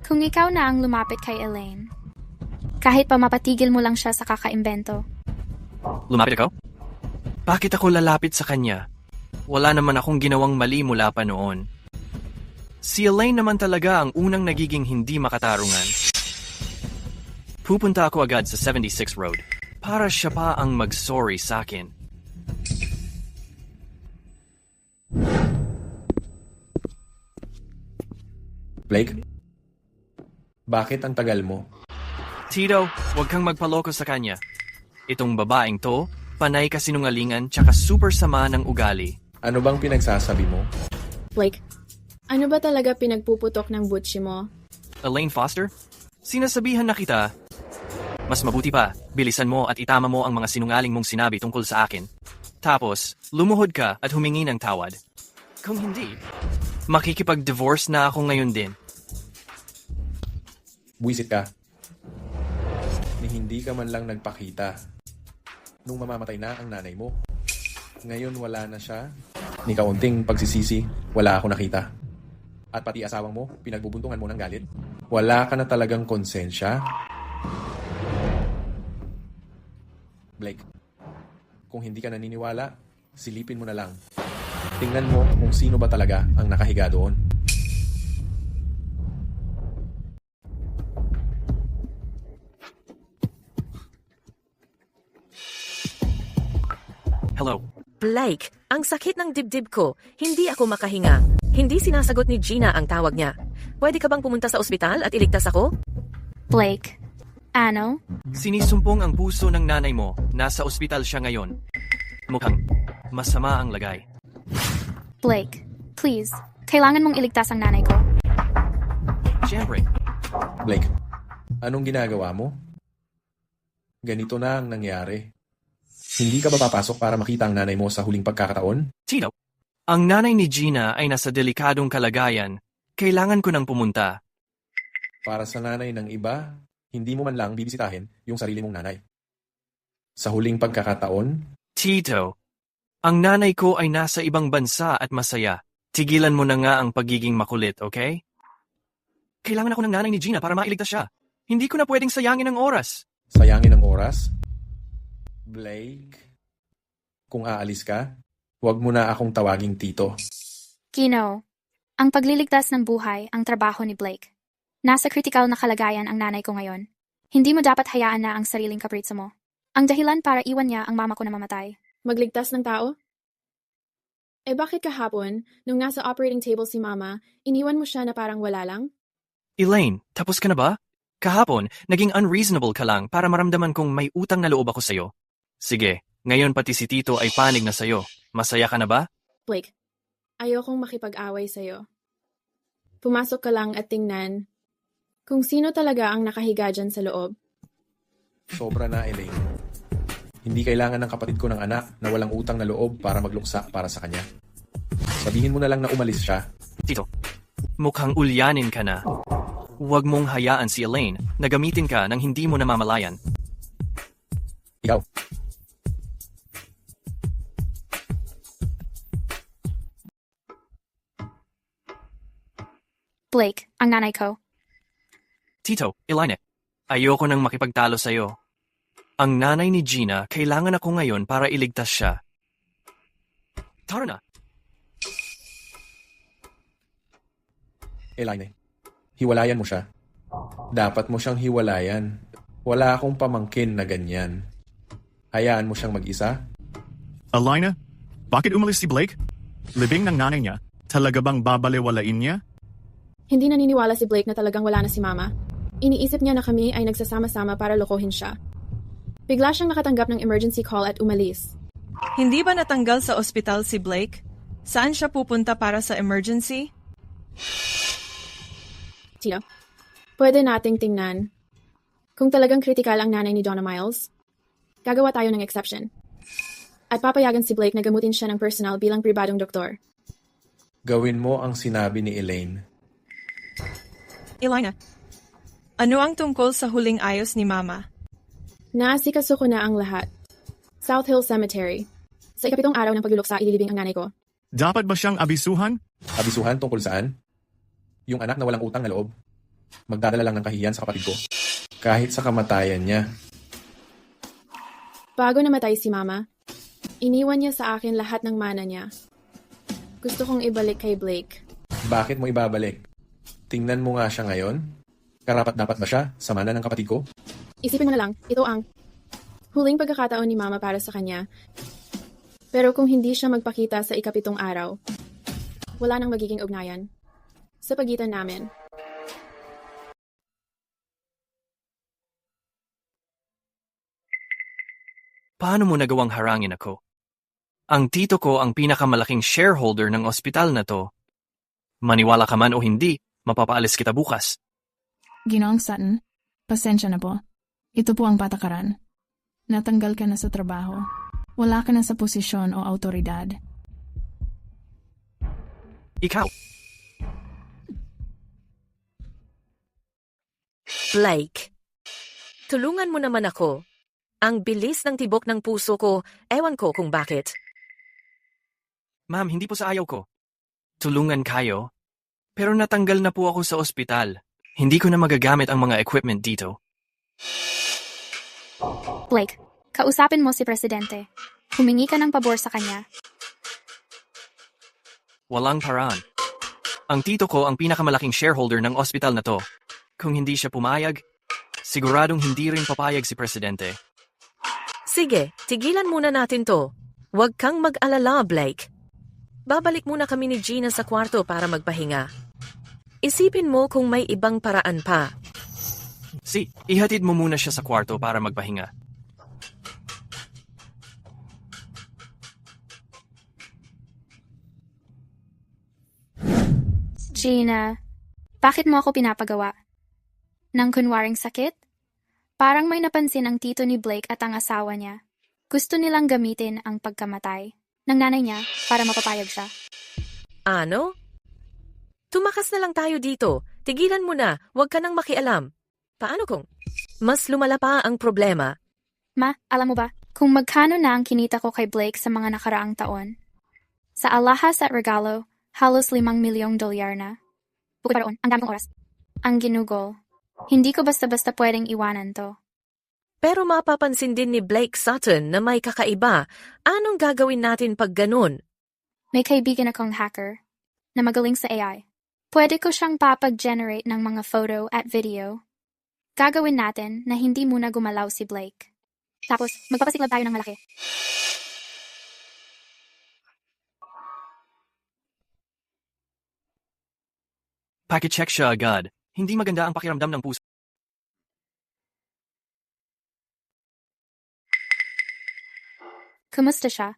Speaker 5: Kung ikaw na ang lumapit kay Elaine. Kahit pa mapatigil mo lang siya sa kakaimbento.
Speaker 2: Lumapit ako? Bakit ako lalapit sa kanya? Wala naman akong ginawang mali mula pa noon. Si Elaine naman talaga ang unang nagiging hindi makatarungan. Pupunta ako agad sa 76 Road para siya pa ang mag-sorry sa akin.
Speaker 8: Blake? Bakit ang tagal mo?
Speaker 2: Tito, huwag kang magpaloko sa kanya. Itong babaeng to, panay kasinungalingan tsaka super sama ng ugali.
Speaker 8: Ano bang pinagsasabi mo?
Speaker 1: Blake, ano ba talaga pinagpuputok ng butchi mo?
Speaker 2: Elaine Foster? Sinasabihan na kita. Mas mabuti pa, bilisan mo at itama mo ang mga sinungaling mong sinabi tungkol sa akin. Tapos, lumuhod ka at humingi ng tawad. Kung hindi, makikipag-divorce na ako ngayon din.
Speaker 8: Buwisit ka. Ni hindi ka man lang nagpakita. Nung mamamatay na ang nanay mo. Ngayon wala na siya. Ni kaunting pagsisisi, wala ako nakita. At pati asawang mo, pinagbubuntungan mo ng galit. Wala ka na talagang konsensya. Blake, kung hindi ka naniniwala, silipin mo na lang. Tingnan mo kung sino ba talaga ang nakahiga doon.
Speaker 2: Hello.
Speaker 13: Blake, ang sakit ng dibdib ko. Hindi ako makahinga. Hindi sinasagot ni Gina ang tawag niya. Pwede ka bang pumunta sa ospital at iligtas ako?
Speaker 5: Blake. Ano?
Speaker 2: Sinisumpong ang puso ng nanay mo. Nasa ospital siya ngayon. Mukhang masama ang lagay.
Speaker 5: Blake, please. Kailangan mong iligtas ang nanay ko.
Speaker 2: Siyempre.
Speaker 8: Blake, anong ginagawa mo? Ganito na ang nangyari. Hindi ka ba papasok para makita ang nanay mo sa huling pagkakataon?
Speaker 2: Tito, ang nanay ni Gina ay nasa delikadong kalagayan. Kailangan ko nang pumunta.
Speaker 8: Para sa nanay ng iba, hindi mo man lang bibisitahin yung sarili mong nanay. Sa huling pagkakataon?
Speaker 2: Tito, ang nanay ko ay nasa ibang bansa at masaya. Tigilan mo na nga ang pagiging makulit, okay? Kailangan ako ng nanay ni Gina para mailigtas siya. Hindi ko na pwedeng sayangin ang oras.
Speaker 8: Sayangin ang oras? Blake, kung aalis ka, huwag mo na akong tawaging Tito.
Speaker 5: Kino, ang pagliligtas ng buhay ang trabaho ni Blake. Nasa critical na kalagayan ang nanay ko ngayon. Hindi mo dapat hayaan na ang sariling kapritso mo. Ang dahilan para iwan niya ang mama ko na mamatay.
Speaker 1: Magligtas ng tao? Eh bakit kahapon, nung nasa operating table si mama, iniwan mo siya na parang wala lang?
Speaker 2: Elaine, tapos ka na ba? Kahapon, naging unreasonable ka lang para maramdaman kong may utang na loob ako sa'yo. Sige, ngayon pati si Tito ay panig na sa'yo. Masaya ka na ba?
Speaker 1: Blake, ayokong makipag-away sa'yo. Pumasok ka lang at tingnan kung sino talaga ang nakahiga dyan sa loob.
Speaker 8: Sobra na, Elaine. Hindi kailangan ng kapatid ko ng anak na walang utang na loob para magluksa para sa kanya. Sabihin mo na lang na umalis siya.
Speaker 2: Tito, mukhang ulyanin ka na. Huwag mong hayaan si Elaine na gamitin ka nang hindi mo namamalayan.
Speaker 8: Ikaw.
Speaker 5: Blake, ang nanay ko.
Speaker 2: Tito, Elaine, ayoko nang makipagtalo sa'yo. Ang nanay ni Gina, kailangan ako ngayon para iligtas siya. Tara na.
Speaker 8: Elaine, hiwalayan mo siya. Dapat mo siyang hiwalayan. Wala akong pamangkin na ganyan. Hayaan mo siyang mag-isa?
Speaker 10: Alina, bakit umalis si Blake? Libing ng nanay niya, talaga bang babaliwalain niya?
Speaker 1: Hindi naniniwala si Blake na talagang wala na si mama. Iniisip niya na kami ay nagsasama-sama para lokohin siya. Bigla siyang nakatanggap ng emergency call at umalis.
Speaker 11: Hindi ba natanggal sa ospital si Blake? Saan siya pupunta para sa emergency?
Speaker 1: Tito, pwede nating tingnan. Kung talagang kritikal ang nanay ni Donna Miles, gagawa tayo ng exception. At papayagan si Blake na gamutin siya ng personal bilang pribadong doktor.
Speaker 8: Gawin mo ang sinabi ni Elaine.
Speaker 11: Elena, ano ang tungkol sa huling ayos ni Mama?
Speaker 1: Naasikaso ko na ang lahat. South Hill Cemetery. Sa ikapitong araw ng pagluluksa, ililibing ang nanay ko.
Speaker 10: Dapat ba siyang abisuhan?
Speaker 8: Abisuhan tungkol saan? Yung anak na walang utang na loob. Magdadala lang ng kahiyan sa kapatid ko. Kahit sa kamatayan niya.
Speaker 1: Bago namatay si Mama, iniwan niya sa akin lahat ng mana niya. Gusto kong ibalik kay Blake.
Speaker 8: Bakit mo ibabalik? Tingnan mo nga siya ngayon. Karapat-dapat ba siya sa mana ng kapatid ko?
Speaker 1: Isipin mo na lang, ito ang huling pagkakataon ni Mama para sa kanya. Pero kung hindi siya magpakita sa ikapitong araw, wala nang magiging ugnayan sa pagitan namin.
Speaker 2: Paano mo nagawang harangin ako? Ang tito ko ang pinakamalaking shareholder ng ospital na to. Maniwala ka man o hindi, mapapaalis kita bukas.
Speaker 6: Ginoong Sutton, pasensya na po. Ito po ang patakaran. Natanggal ka na sa trabaho. Wala ka na sa posisyon o autoridad.
Speaker 2: Ikaw,
Speaker 13: Blake, tulungan mo naman ako. Ang bilis ng tibok ng puso ko, ewan ko kung bakit.
Speaker 2: ma'am, hindi po sa ayaw ko. Tulungan kayo. Pero natanggal na po ako sa ospital. Hindi ko na magagamit ang mga equipment dito.
Speaker 5: Blake, kausapin mo si Presidente. Humingi ka ng pabor sa kanya.
Speaker 2: Walang paraan. Ang tito ko ang pinakamalaking shareholder ng ospital na to. Kung hindi siya pumayag, siguradong hindi rin papayag si Presidente.
Speaker 13: Sige, tigilan muna natin to. Huwag kang mag-alala, Blake. Babalik muna kami ni Gina sa kwarto para magpahinga. Isipin mo kung may ibang paraan pa.
Speaker 2: Ihatid mo muna siya sa kwarto para magpahinga.
Speaker 5: Gina, bakit mo ako pinapagawa? Nang kunwaring sakit? Parang may napansin ang tito ni Blake at ang asawa niya. Gusto nilang gamitin ang pagkamatay ng nanay niya para mapapayag siya.
Speaker 13: Ano? Tumakas na lang tayo dito. Tigilan mo na, huwag ka nang makialam. Paano kung mas lumala pa ang problema?
Speaker 5: Ma, alam mo ba, kung magkano na ang kinita ko kay Blake sa mga nakaraang taon? Sa alahas at regalo, halos $5 milyong na. Bukod pa roon, ang dami kong oras. Ang ginugol. Hindi ko basta-basta pwedeng iwanan to.
Speaker 13: Pero mapapansin din ni Blake Sutton na may kakaiba. Anong gagawin natin pag ganun?
Speaker 5: May kaibigan akong hacker na magaling sa AI. Pwede ko siyang papag-generate ng mga photo at video. Gagawin natin na hindi muna gumalaw si Blake. Tapos, magpapasiklab tayo ng malaki.
Speaker 2: Pakicheck siya agad. Hindi maganda ang pakiramdam ng puso.
Speaker 5: Kumusta siya?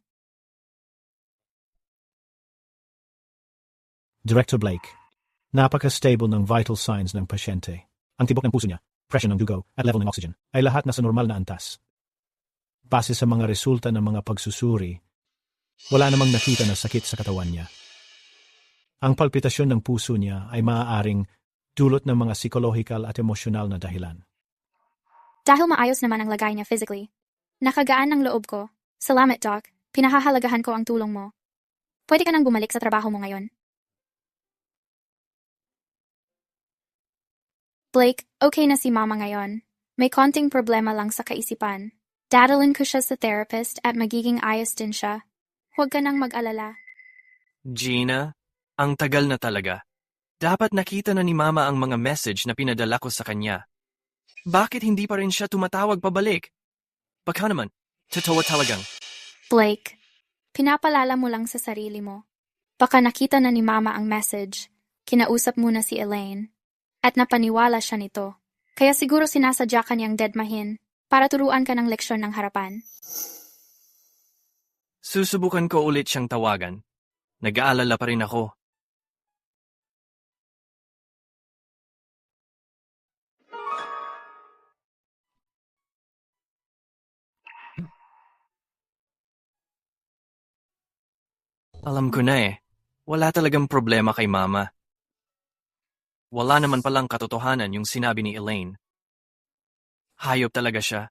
Speaker 4: Director Blake, napaka-stable ng vital signs ng pasyente. Ang tibok ng puso niya, pressure ng dugo, at level ng oxygen ay lahat nasa normal na antas. Base sa mga resulta ng mga pagsusuri, wala namang nakita na sakit sa katawan niya. Ang palpitasyon ng puso niya ay maaaring dulot ng mga psychological at emosyonal na dahilan.
Speaker 5: Dahil maayos naman ang lagay niya physically. Nakagaan ng loob ko. Salamat, Doc. Pinahahalagahan ko ang tulong mo. Pwede ka nang bumalik sa trabaho mo ngayon. Blake, okay na si Mama ngayon. May konting problema lang sa kaisipan. Dadalhin ko siya sa therapist at magiging ayos din siya. Huwag ka nang mag-alala.
Speaker 2: Gina, ang tagal na talaga. Dapat nakita na ni Mama ang mga message na pinadala ko sa kanya. Bakit hindi pa rin siya tumatawag pabalik? Baka naman, totoo talagang.
Speaker 5: Blake, pinapalala mo lang sa sarili mo. Baka nakita na ni Mama ang message. Kinausap muna si Elaine. At napaniwala siya nito. Kaya siguro sinasadya ka niyang deadmahin para turuan ka ng leksyon ng harapan.
Speaker 2: Susubukan ko ulit siyang tawagan. Nag-aalala pa rin ako. Alam ko na eh. Wala talagang problema kay Mama. Wala naman palang katotohanan yung sinabi ni Elaine. Hayop talaga siya.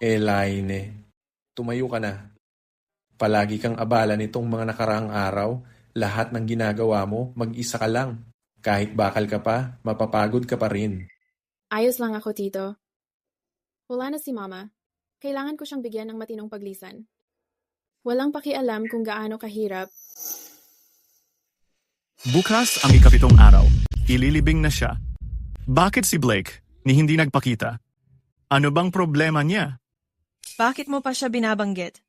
Speaker 8: Elaine, tumayo ka na. Palagi kang abala nitong mga nakaraang araw. Lahat ng ginagawa mo, mag-isa ka lang. Kahit bakal ka pa, mapapagod ka pa rin.
Speaker 1: Ayos lang ako, Tito. Wala na si Mama. Kailangan ko siyang bigyan ng matinong paglisan. Walang pakialam kung gaano kahirap.
Speaker 10: Bukas ang ikapitong araw. Ililibing na siya. Bakit si Blake ni hindi nagpakita? Ano bang problema niya?
Speaker 11: Bakit mo pa siya binabanggit?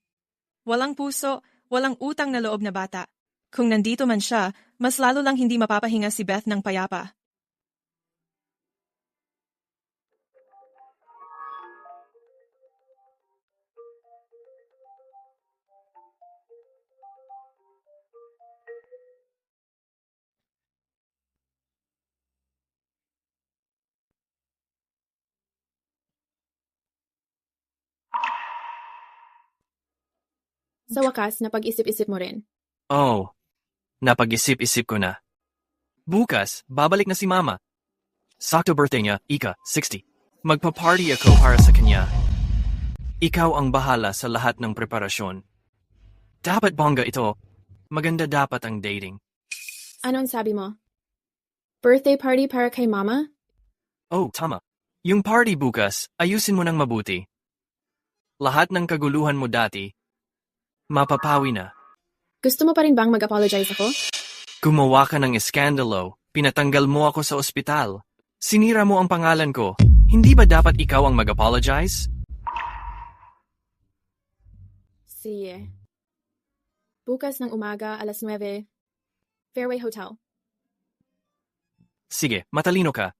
Speaker 11: Walang puso, walang utang na loob na bata. Kung nandito man siya, mas lalo lang hindi mapapahinga si Beth ng payapa.
Speaker 1: Sa wakas, napag-isip-isip mo rin.
Speaker 2: Oh, napag-isip-isip ko na. Bukas, babalik na si Mama. Sakto birthday niya, Ika, 60. Magpa-party ako para sa kanya. Ikaw ang bahala sa lahat ng preparasyon. Dapat bongga ito. Maganda dapat ang dating.
Speaker 1: Ano ang sabi mo? Birthday party para kay Mama?
Speaker 2: Oh, tama. Yung party bukas, ayusin mo ng mabuti. Lahat ng kaguluhan mo dati, mapapawi na.
Speaker 1: Gusto mo pa rin bang mag-apologize ako?
Speaker 2: Gumawa ka ng eskandalo, pinatanggal mo ako sa ospital. Sinira mo ang pangalan ko. Hindi ba dapat ikaw ang mag-apologize?
Speaker 1: Sige. Bukas ng umaga, alas 9. Fairway Hotel.
Speaker 2: Sige, matalino ka.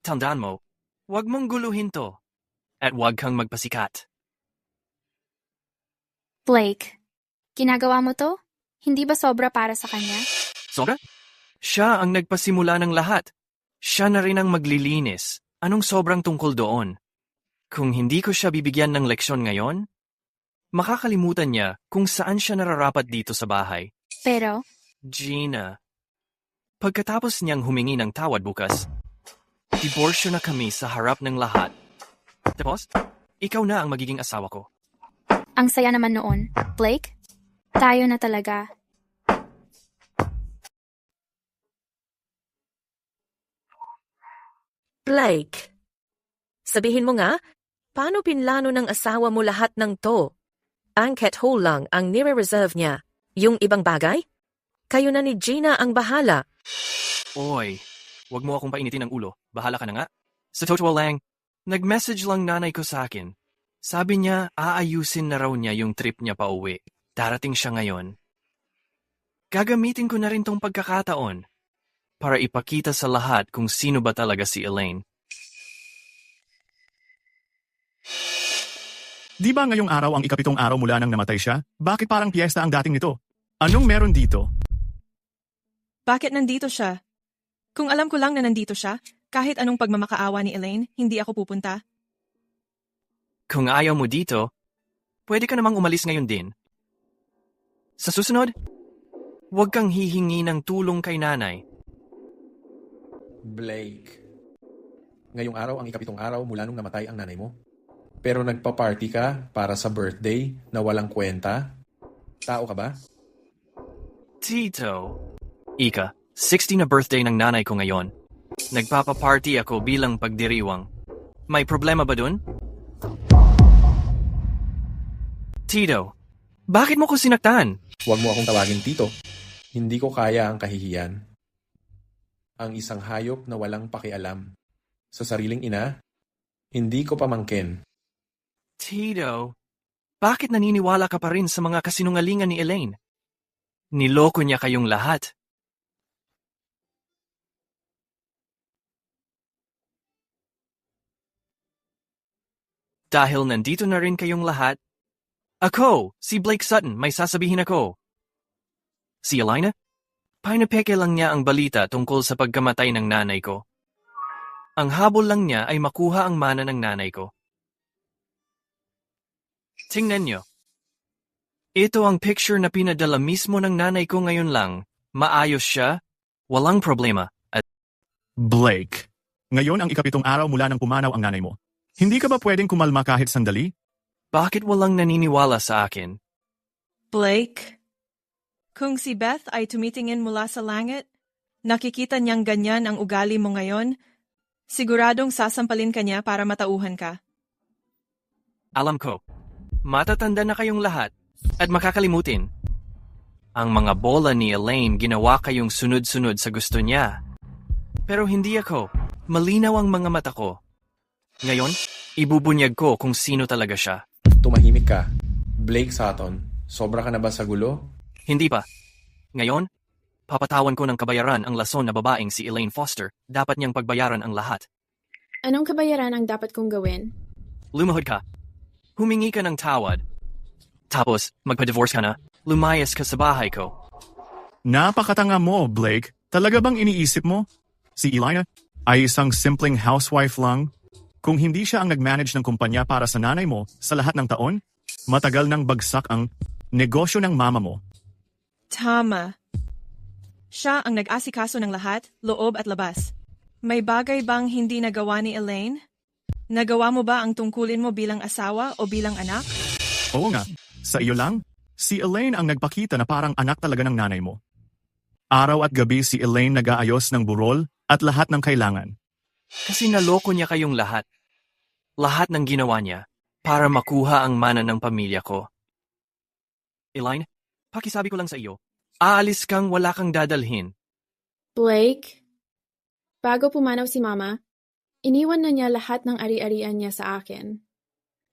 Speaker 2: Tandaan mo, huwag mong guluhin to. At huwag kang magpasikat.
Speaker 5: Blake, ginagawa mo to? Hindi ba sobra para sa kanya?
Speaker 2: Sobra? Siya ang nagpasimula ng lahat. Siya na rin ang maglilinis. Anong sobrang tungkol doon? Kung hindi ko siya bibigyan ng leksyon ngayon, makakalimutan niya kung saan siya nararapat dito sa bahay.
Speaker 5: Pero,
Speaker 2: Gina, pagkatapos niyang humingi ng tawad bukas, diborsyo na kami sa harap ng lahat. Tapos, ikaw na ang magiging asawa ko.
Speaker 5: ang saya naman noon. Blake, tayo na talaga.
Speaker 13: Blake, sabihin mo nga, paano pinlano ng asawa mo lahat ng to? Angket hole lang ang nire-reserve niya. Yung ibang bagay? Kayo na ni Gina ang bahala.
Speaker 2: Oy, wag mo akong painitin ng ulo. Bahala ka na nga. Sa totoo lang, nag-message lang nanay ko sa akin. Sabi niya, aayusin na raw niya yung trip niya pa uwi. Darating siya ngayon. Gagamitin ko na rin tong pagkakataon para ipakita sa lahat kung sino ba talaga si Elaine.
Speaker 10: Di ba ngayong araw ang ikapitong araw mula nang namatay siya? Bakit parang piyesta ang dating nito? Anong meron dito?
Speaker 11: Bakit nandito siya? Kung alam ko lang na nandito siya, kahit anong pagmamakaawa ni Elaine, hindi ako pupunta.
Speaker 2: Kung ayaw mo dito, pwede ka namang umalis ngayon din. Sa susunod, huwag kang hihingi ng tulong kay nanay.
Speaker 8: Blake, ngayong araw ang ikapitong araw mula nung namatay ang nanay mo. Pero nagpa-party ka para sa birthday na walang kwenta? Tao ka ba?
Speaker 2: Tito. Ika, 60 na birthday ng nanay ko ngayon. Nagpapa-party ako bilang pagdiriwang. May problema ba dun? Tito, bakit mo ko sinaktan?
Speaker 8: Huwag mo akong tawagin Tito. Hindi ko kaya ang kahihiyan. Ang isang hayop na walang pakialam. Sa sariling ina, hindi ko pamangkin.
Speaker 2: Tito, bakit naniniwala ka pa rin sa mga kasinungalingan ni Elaine? Niloko niya kayong lahat. Dahil nandito na rin kayong lahat, ako, si Blake Sutton, may sasabihin ako. Si Elena? Pinapeke lang niya ang balita tungkol sa pagkamatay ng nanay ko. Ang habol lang niya ay makuha ang mana ng nanay ko. Tingnan niyo. Ito ang picture na pinadala mismo ng nanay ko ngayon lang. Maayos siya, walang problema. At
Speaker 10: Blake, ngayon ang ikapitong araw mula nang pumanaw ang nanay mo. Hindi ka ba pwedeng kumalma kahit sandali?
Speaker 2: Bakit walang naniniwala sa akin?
Speaker 11: Blake, kung si Beth ay tumitingin mula sa langit, nakikita niyang ganyan ang ugali mo ngayon, siguradong sasampalin ka niya para matauhan ka.
Speaker 2: Alam ko, matatanda na kayong lahat at makakalimutin. Ang mga bola ni Elaine ginawa kayong sunod-sunod sa gusto niya. Pero hindi ako. Malinaw ang mga mata ko. Ngayon, ibubunyag ko kung sino talaga siya.
Speaker 8: Tumahimik ka. Blake Sutton, sobra ka na ba sa gulo?
Speaker 2: Hindi pa. Ngayon, papatawan ko ng kabayaran ang lason na babaeng si Elaine Foster. Dapat niyang pagbayaran ang lahat.
Speaker 1: Anong kabayaran ang dapat kong gawin?
Speaker 2: Lumahod ka. Humingi ka ng tawad. Tapos, magpa-divorce ka na. Lumayas ka sa bahay ko.
Speaker 10: Napakatanga mo, Blake. Talaga bang iniisip mo? Si Elina ay isang simpleng housewife lang? Kung hindi siya ang nag-manage ng kumpanya para sa nanay mo sa lahat ng taon, matagal nang bagsak ang negosyo ng mama mo.
Speaker 11: Tama. Siya ang nag-asikaso ng lahat, loob at labas. May bagay bang hindi nagawa ni Elaine? Nagawa mo ba ang tungkulin mo bilang asawa o bilang anak?
Speaker 10: Oo nga, sa iyo lang. Si Elaine ang nagpakita na parang anak talaga ng nanay mo. Araw at gabi si Elaine nag-aayos ng burol at lahat ng kailangan.
Speaker 2: Kasi naloko niya kayong lahat. Lahat ng ginawa niya para makuha ang mana ng pamilya ko. Elaine, pakisabi ko lang sa iyo, aalis kang wala kang dadalhin.
Speaker 1: Blake, bago pumanaw si Mama, iniwan na niya lahat ng ari-arian niya sa akin.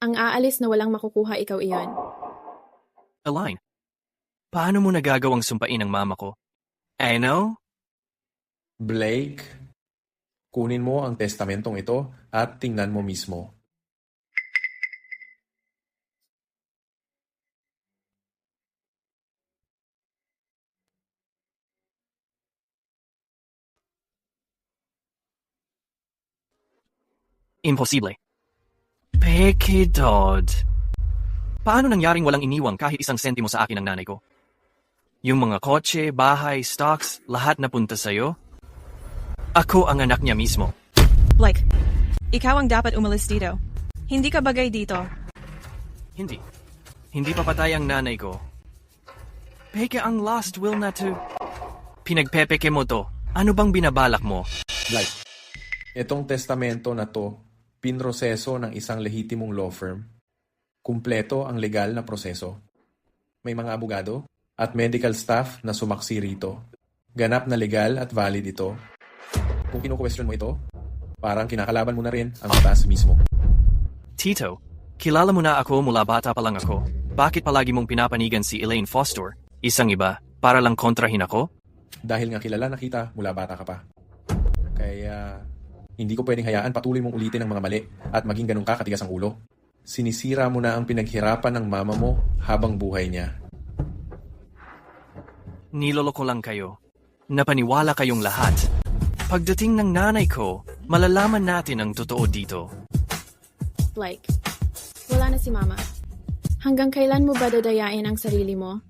Speaker 1: Ang aalis na walang makukuha ikaw iyon.
Speaker 2: Elaine, paano mo nagagawang sumpain ang mama ko? Ano?
Speaker 8: Blake, kunin mo ang testamentong ito at tingnan mo mismo.
Speaker 2: Imposible. Peke, Dodd. Paano nangyaring walang iniwang kahit isang sentimo sa akin ng nanay ko? Yung mga kotse, bahay, stocks, lahat napunta sa'yo? Ako ang anak niya mismo.
Speaker 11: Blake, ikaw ang dapat umalis dito. Hindi ka bagay dito.
Speaker 2: Hindi. Hindi pa patay ang nanay ko. Peke ang lost will na to. Pinagpepeke mo to. Ano bang binabalak mo?
Speaker 8: Blake, itong testamento na to, pinroseso ng isang lehitimong law firm. Kumpleto ang legal na proseso. May mga abogado at medical staff na sumaksi rito. Ganap na legal at valid ito. Kung kinu-question mo ito, parang kinakalaban mo na rin ang batas mismo.
Speaker 2: Tito, kilala mo na ako mula bata pa lang ako. Bakit palagi mong pinapanigan si Elaine Foster? Isang iba, para lang kontrahin ako?
Speaker 8: Dahil nga kilala na kita mula bata ka pa. Kaya hindi ko pwedeng hayaan patuloy mong ulitin ang mga mali at maging ganun ka katigas ang ulo. Sinisira mo na ang pinaghirapan ng mama mo habang buhay niya.
Speaker 2: Niloloko lang kayo. Napaniwala kayong lahat. Pagdating ng nanay ko, malalaman natin ang totoo dito.
Speaker 1: Blake, wala na si Mama. Hanggang kailan mo ba dadayain ang sarili mo?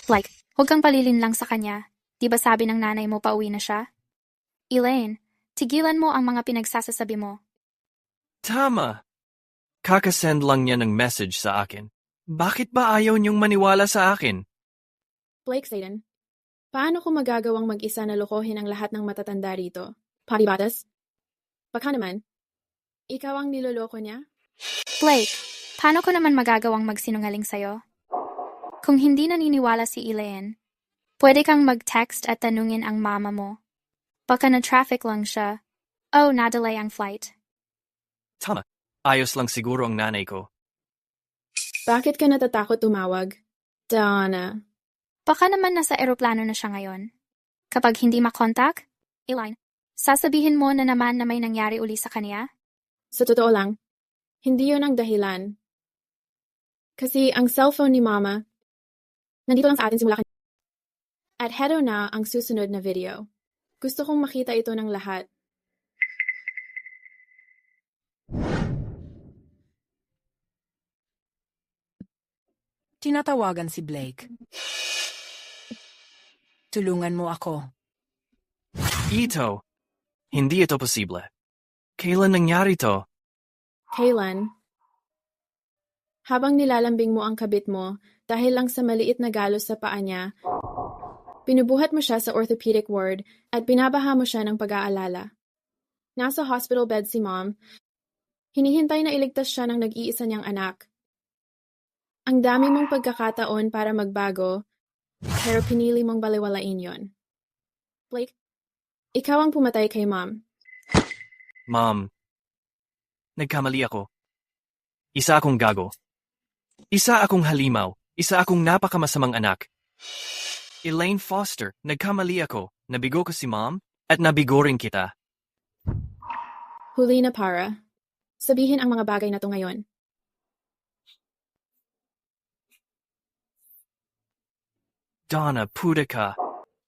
Speaker 5: Blake, huwag kang palilin lang sa kanya. Di ba sabi ng nanay mo pauwi na siya? Elaine, tigilan mo ang mga pinagsasasabi mo.
Speaker 2: Tama. Kakasend lang niya ng message sa akin. Bakit ba ayaw niyong maniwala sa akin?
Speaker 1: Blake Satan, paano ko magagawang mag-isa na lokohin ang lahat ng matatanda rito? Pati batas? Baka naman, ikaw ang niloloko niya?
Speaker 5: Blake, paano ko naman magagawang magsinungaling sa'yo? Kung hindi naniniwala si Elaine, pwede kang mag-text at tanungin ang mama mo. Baka na-traffic lang siya. Oh, na-delay ang flight.
Speaker 2: Tama. Ayos lang siguro ang nanay ko.
Speaker 1: Bakit ka natatakot tumawag? Donna.
Speaker 5: Baka naman nasa eroplano na siya ngayon. Kapag hindi makontak, Elaine, sasabihin mo na naman na may nangyari uli sa kanya?
Speaker 1: Sa totoo lang, hindi yun ang dahilan. Kasi ang cellphone ni Mama, nandito lang sa atin simula kanina. At heto na ang susunod na video. Gusto kong makita ito ng lahat.
Speaker 3: Tinatawagan si Blake. Tulungan mo ako.
Speaker 2: Ito, hindi ito posible. Kailan nangyari to?
Speaker 1: Kailan? Habang nilalambing mo ang kabit mo dahil lang sa maliit na galos sa paa niya, pinubuhat mo siya sa orthopedic ward at binabaha mo siya ng pag-aalala. Nasa hospital bed si Mom. Hinihintay na iligtas siya ng nag-iisa niyang anak. Ang dami mong pagkakataon para magbago, pero pinili mong baliwalain yon. Blake, ikaw ang pumatay kay Mom.
Speaker 2: Mom, nagkamali ako. Isa akong gago. Isa akong halimaw. Isa akong napakamasamang anak. Elaine Foster, nagkamali ako. Nabigo ko si Mom at nabigo rin kita.
Speaker 1: Huli na para. Sabihin ang mga bagay na to ngayon.
Speaker 2: Donna, puda ka.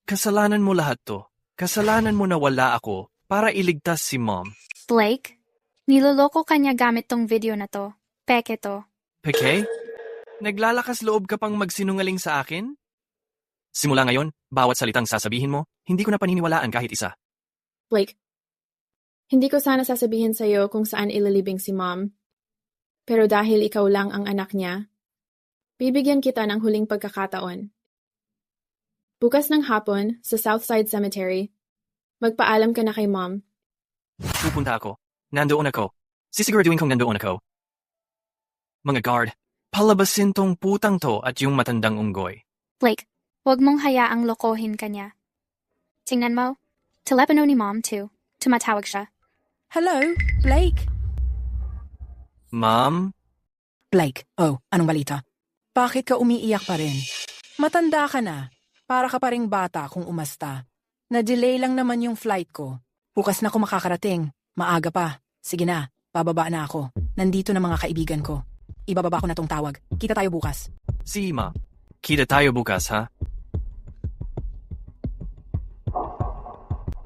Speaker 2: Kasalanan mo lahat to. Kasalanan mo na wala ako para iligtas si Mom.
Speaker 5: Blake, niloloko ka niya gamit tong video na to. Peke to.
Speaker 2: Peke? Naglalakas loob ka pang magsinungaling sa akin? Simula ngayon, bawat salitang sasabihin mo, hindi ko na paniniwalaan kahit isa.
Speaker 1: Blake, hindi ko sana sasabihin sa'yo kung saan ilalibing si Mom. Pero dahil ikaw lang ang anak niya, bibigyan kita ng huling pagkakataon. Bukas ng hapon, sa Southside Cemetery, magpaalam ka na kay Mom.
Speaker 2: Pupunta ako. Nandoon ako. Sisiguraduhin kong nandoon ako. Mga guard, palabasin tong putang to at yung matandang unggoy.
Speaker 5: Blake, huwag mong hayaang lokohin ka niya. Tingnan mo, telepono ni Mom too. Tumatawag siya.
Speaker 3: Hello, Blake?
Speaker 2: Mom?
Speaker 3: Blake, anong balita? Bakit ka umiiyak pa rin? Matanda ka na. Para ka pa ring bata kung umasta. Na-delay lang naman yung flight ko. Bukas na ako makakarating. Maaga pa. Sige na, bababa na ako. Nandito na mga kaibigan ko. Ibababa ko na tong tawag. Kita tayo bukas.
Speaker 2: Si Ma. Kita tayo bukas, ha?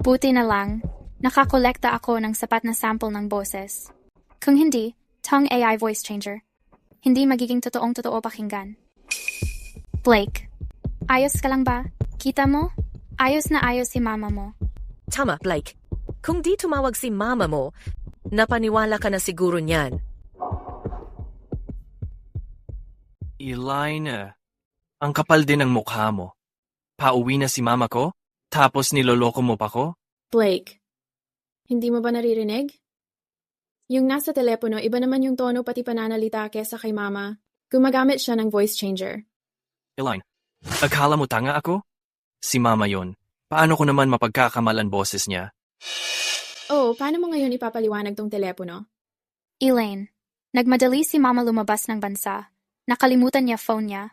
Speaker 5: Buti na lang, nakakolekta ako ng sapat na sample ng boses. Kung hindi, tongue AI voice changer. Hindi magiging totoong-totoo pakinggan. Blake, ayos ka lang ba? Kita mo? Ayos na ayos si mama mo.
Speaker 13: Tama, Blake. Kung di tumawag si mama mo, napaniwala ka na siguro niyan.
Speaker 2: Elaine, ang kapal din ng mukha mo. Pauwi na si mama ko, tapos niloloko mo pa ko?
Speaker 1: Blake, hindi mo ba naririnig? Yung nasa telepono, iba naman yung tono pati pananalita kesa kay mama. Gumagamit siya ng voice changer.
Speaker 2: Elaine, akala mo tanga ako? Si mama yon. Paano ko naman mapagkakamalan boses niya?
Speaker 1: Oh, paano mo ngayon ipapaliwanag tong telepono?
Speaker 5: Elaine, nagmadali si mama lumabas ng bansa. Nakalimutan niya phone niya.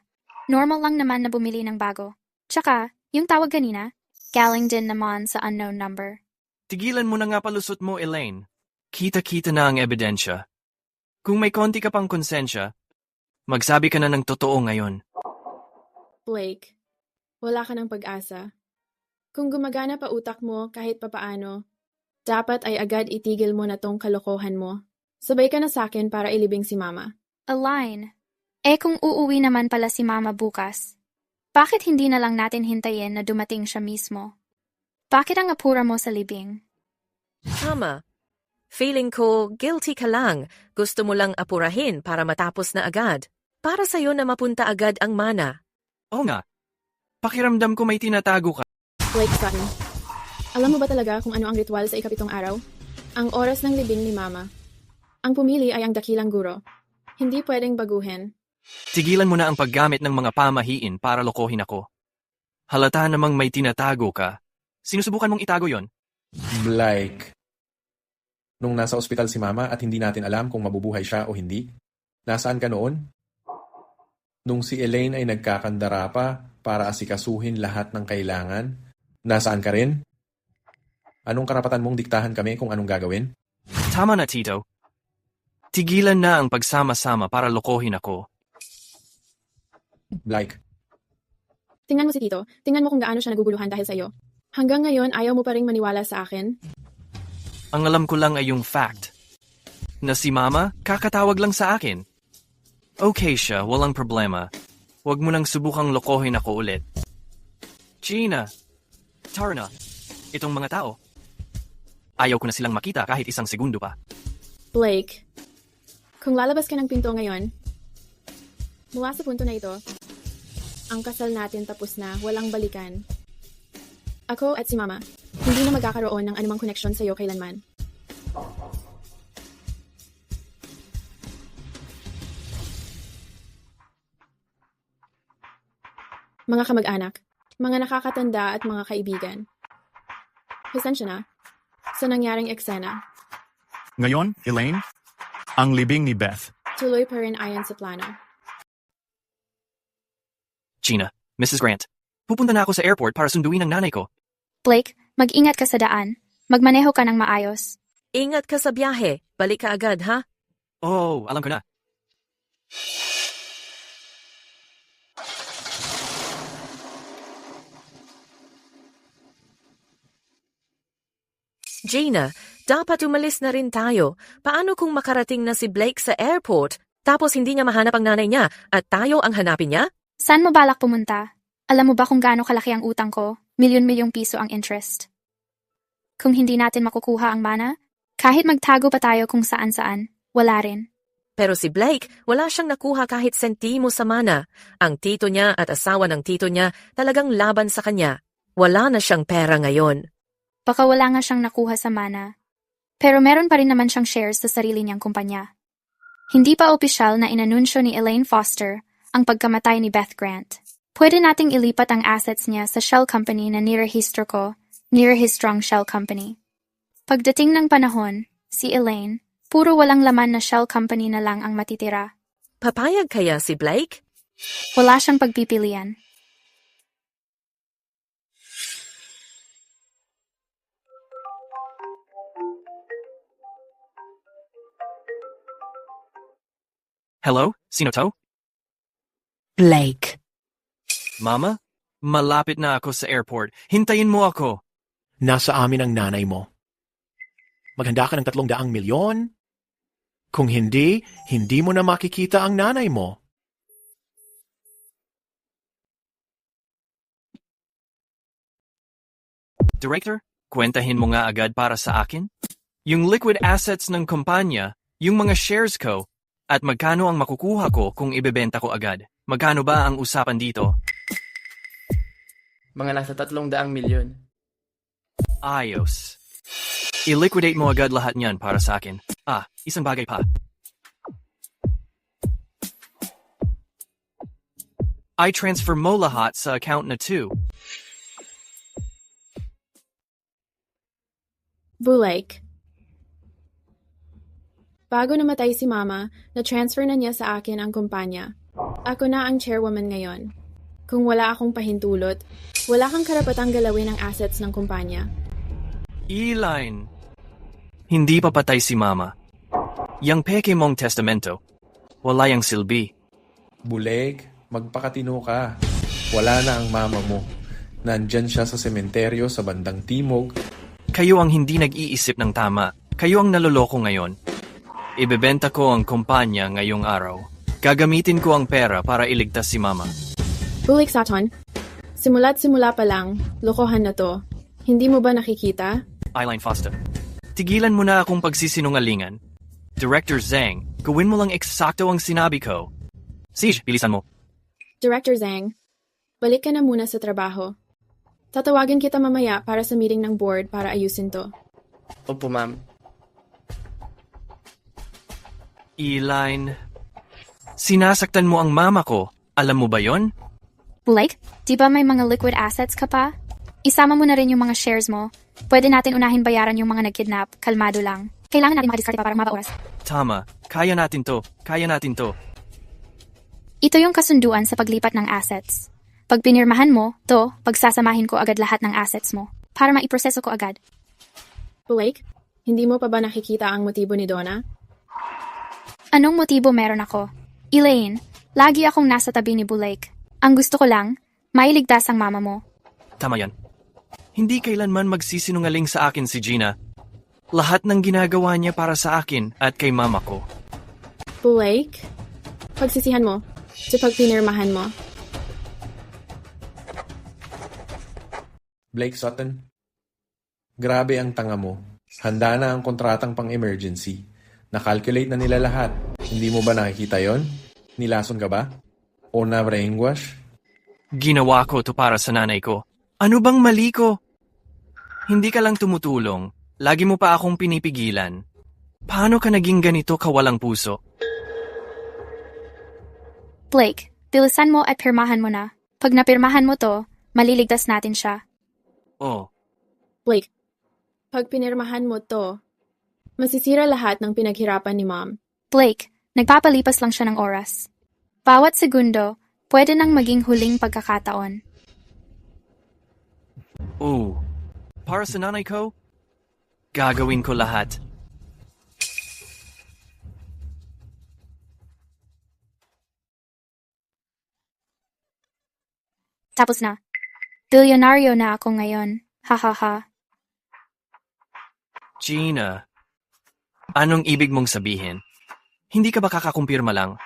Speaker 5: Normal lang naman na bumili ng bago. Tsaka, yung tawag kanina, galing din naman sa unknown number.
Speaker 2: Tigilan mo na nga palusot mo, Elaine. Kita-kita na ang ebidensya. Kung may konti ka pang konsensya, magsabi ka na ng totoo ngayon.
Speaker 1: Blake, wala ka ng pag-asa. Kung gumagana pa utak mo kahit papaano, dapat ay agad itigil mo na tong kalokohan mo. Sabay ka na sakin para ilibing si mama.
Speaker 5: Elaine, kung uuwi naman pala si mama bukas, bakit hindi na lang natin hintayin na dumating siya mismo? Bakit ang apura mo sa libing?
Speaker 13: Tama. Feeling ko, guilty ka lang. Gusto mo lang apurahin para matapos na agad. Para sa'yo na mapunta agad ang mana.
Speaker 2: Oo nga. Pakiramdam ko may tinatago ka.
Speaker 1: Blake Sutton, alam mo ba talaga kung ano ang ritual sa ikapitong araw? Ang oras ng libing ni mama. Ang pumili ay ang dakilang guro. Hindi pwedeng baguhin.
Speaker 2: Tigilan mo na ang paggamit ng mga pamahiin para lokohin ako. Halata namang may tinatago ka. Sinusubukan mong itago yon?
Speaker 8: Blake. Nung nasa ospital si mama at hindi natin alam kung mabubuhay siya o hindi, nasaan ka noon? Nung si Elaine ay nagkakandara pa para asikasuhin lahat ng kailangan, nasaan ka rin? Anong karapatan mong diktahan kami kung anong gagawin?
Speaker 2: Tama na, Tito. Tigilan na ang pagsama-sama para lokohin ako.
Speaker 8: Blake.
Speaker 1: Tingnan mo si Tito. Tingnan mo kung gaano siya naguguluhan dahil sa iyo. Hanggang ngayon, ayaw mo pa ring maniwala sa akin?
Speaker 2: Ang alam ko lang ay yung fact. Na si Mama, kakatawag lang sa akin. Okay siya, walang problema. Huwag mo nang subukang lokohin ako ulit. Gina, Tarna, itong mga tao. Ayaw ko na silang makita kahit isang segundo pa.
Speaker 1: Blake, Kung lalabas ka ng pinto ngayon, mula sa punto na ito, ang kasal natin tapos na, walang balikan. Ako at si Mama, hindi na magkakaroon ng anumang koneksyon sa'yo kailanman. Mga kamag-anak, mga nakakatanda at mga kaibigan. Pasensya na sa nangyaring eksena.
Speaker 10: Ngayon, Elaine, ang libing ni Beth.
Speaker 1: Tuloy pa rin ayon sa plano.
Speaker 2: Gina, Mrs. Grant, pupunta na ako sa airport para sunduin ang nanay ko.
Speaker 5: Blake, mag-ingat ka sa daan. Magmaneho ka ng maayos.
Speaker 13: Ingat ka sa biyahe. Balik ka agad, ha?
Speaker 2: Oh, alam ko na.
Speaker 13: Gina, dapat umalis na rin tayo. Paano kung makarating na si Blake sa airport, tapos hindi niya mahanap ang nanay niya at tayo ang hanapin niya?
Speaker 5: Saan mo balak pumunta? Alam mo ba kung gaano kalaki ang utang ko? Milyon-milyong piso ang interest. Kung hindi natin makukuha ang mana, kahit magtago pa tayo kung saan-saan, wala rin.
Speaker 13: Pero si Blake, wala siyang nakuha kahit sentimo sa mana. Ang tito niya at asawa ng tito niya talagang laban sa kanya. Wala na siyang pera ngayon.
Speaker 5: Baka wala nga siyang nakuha sa mana. Pero meron pa rin naman siyang shares sa sarili niyang kumpanya. Hindi pa opisyal na inanunsyo ni Elaine Foster ang pagkamatay ni Beth Grant. Pwede nating ilipat ang assets niya sa shell company na nirehistro ko, Nirehistro Shell Company. Pagdating ng panahon, si Elaine, puro walang laman na shell company na lang ang matitira.
Speaker 13: Papayag kaya si Blake?
Speaker 5: Wala siyang pagpipilian.
Speaker 2: Hello? Sino to?
Speaker 3: Blake.
Speaker 2: Mama? Malapit na ako sa airport. Hintayin mo ako.
Speaker 14: Nasa amin ang nanay mo. Maghanda ka ng 300 milyon? Kung hindi, hindi mo na makikita ang nanay mo.
Speaker 2: Director, kwentahin mo nga agad para sa akin? Yung liquid assets ng kumpanya, yung mga shares ko, at magkano ang makukuha ko kung ibebenta ko agad? Magkano ba ang usapan dito?
Speaker 15: Mga nasa 300 milyon.
Speaker 2: Ayos. I-liquidate mo agad lahat niyan para sa akin. Isang bagay pa. I-transfer mo lahat sa account na 2.
Speaker 1: Blake. Bago namatay si Mama, na-transfer na niya sa akin ang kumpanya. Ako na ang chairwoman ngayon. Kung wala akong pahintulot, wala kang karapatang galawin ang assets ng kumpanya.
Speaker 2: Elaine. Hindi pa patay si Mama. Yang peke mong testamento, wala yang silbi.
Speaker 8: Buleg, magpakatino ka. Wala na ang mama mo. Nandyan siya sa sementeryo sa bandang timog.
Speaker 2: Kayo ang hindi nag-iisip ng tama. Kayo ang naloloko ngayon. Ibebenta ko ang kumpanya ngayong araw. Gagamitin ko ang pera para iligtas si Mama.
Speaker 1: Blake Sutton, simula pa lang, lokohan na to. Hindi mo ba nakikita?
Speaker 2: Elaine Foster, tigilan mo na akong pagsisinungalingan. Director Zhang, gawin mo lang eksakto ang sinabi ko. Sige, bilisan mo.
Speaker 1: Director Zhang, balik ka na muna sa trabaho. Tatawagin kita mamaya para sa meeting ng board para ayusin to.
Speaker 15: Opo, ma'am.
Speaker 2: Elaine, sinasaktan mo ang mama ko. Alam mo ba yon?
Speaker 5: Blake, di ba may mga liquid assets ka pa? Isama mo na rin yung mga shares mo. Pwede natin unahin bayaran yung mga nag-kidnap. Kalmado lang. Kailangan natin makadiskarte pa para maba oras.
Speaker 2: Tama. Kaya natin to. Kaya natin to.
Speaker 5: Ito yung kasunduan sa paglipat ng assets. Pag pinirmahan mo, pagsasamahin ko agad lahat ng assets mo para maiproseso ko agad.
Speaker 1: Blake, hindi mo pa ba nakikita ang motibo ni Donna?
Speaker 5: Anong motibo meron ako? Elaine, lagi akong nasa tabi ni Blake. Ang gusto ko lang, mailigtas ang mama mo.
Speaker 2: Tama yan. Hindi kailanman magsisinungaling sa akin si Gina. Lahat ng ginagawa niya para sa akin at kay mama ko.
Speaker 1: Blake, pagsisihan mo sa pagpinirmahan mo.
Speaker 8: Blake Sutton, grabe ang tanga mo. Handa na ang kontratang pang-emergency. Nakalculate na nila lahat. Hindi mo ba nakikita yon? Nilason ka ba? O na-brainwash?
Speaker 2: Ginawa ko to para sa nanay ko. Ano bang mali ko? Hindi ka lang tumutulong. Lagi mo pa akong pinipigilan. Paano ka naging ganito kawalang puso?
Speaker 5: Blake, bilisan mo at pirmahan mo na. Pag napirmahan mo to, maliligtas natin siya.
Speaker 2: Oh,
Speaker 1: Blake, pag pinirmahan mo to, masisira lahat ng pinaghirapan ni Mom.
Speaker 5: Blake, nagpapalipas lang siya ng oras. Bawat segundo, pwede nang maging huling pagkakataon.
Speaker 2: oh. Para sa nanay ko, gagawin ko lahat.
Speaker 5: Tapos na. Bilyonaryo na ako ngayon. Ha ha ha.
Speaker 2: Gina, anong ibig mong sabihin? Hindi ka ba kakakumpirma lang?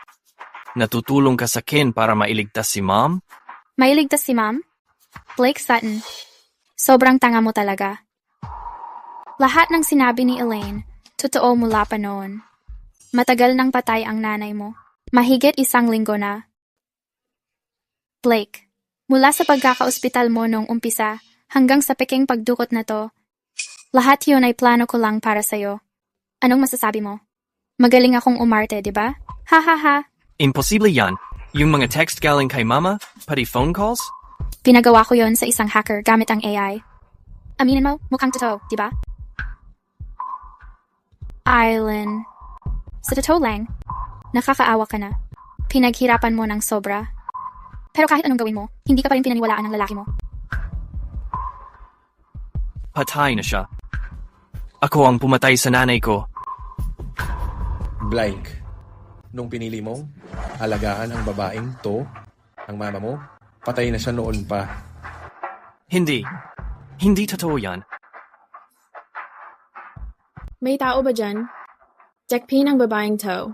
Speaker 2: Natutulong ka sa Ken para mailigtas si Mom?
Speaker 5: Mailigtas si Ma'am? Blake Sutton. Sobrang tanga mo talaga. Lahat ng sinabi ni Elaine, totoo mula pa noon. Matagal nang patay ang nanay mo. Mahigit 1 linggo na. Blake, mula sa pagkakaospital mo nung umpisa hanggang sa peking pagdukot na to, lahat yun ay plano ko lang para sa'yo. Anong masasabi mo? Magaling akong umarte, di ba? Ha ha ha.
Speaker 2: Imposible yan. Yung mga text galing kay Mama, pati phone calls?
Speaker 5: Pinagawa ko yon sa isang hacker gamit ang AI. Aminin mo, mukhang totoo, di ba? Island. Sa totoo lang, nakakaawa ka na. Pinaghirapan mo ng sobra. Pero kahit anong gawin mo, hindi ka pa rin pinaniwalaan ng lalaki mo.
Speaker 2: Patay na siya. Ako ang pumatay sa nanay ko.
Speaker 8: Blake, nung pinili mong alagaan ang babaeng to, ang mama mo, patay na siya noon pa.
Speaker 2: Hindi. Hindi totoo yan.
Speaker 1: May tao ba dyan? Dekpin ang babaeng to.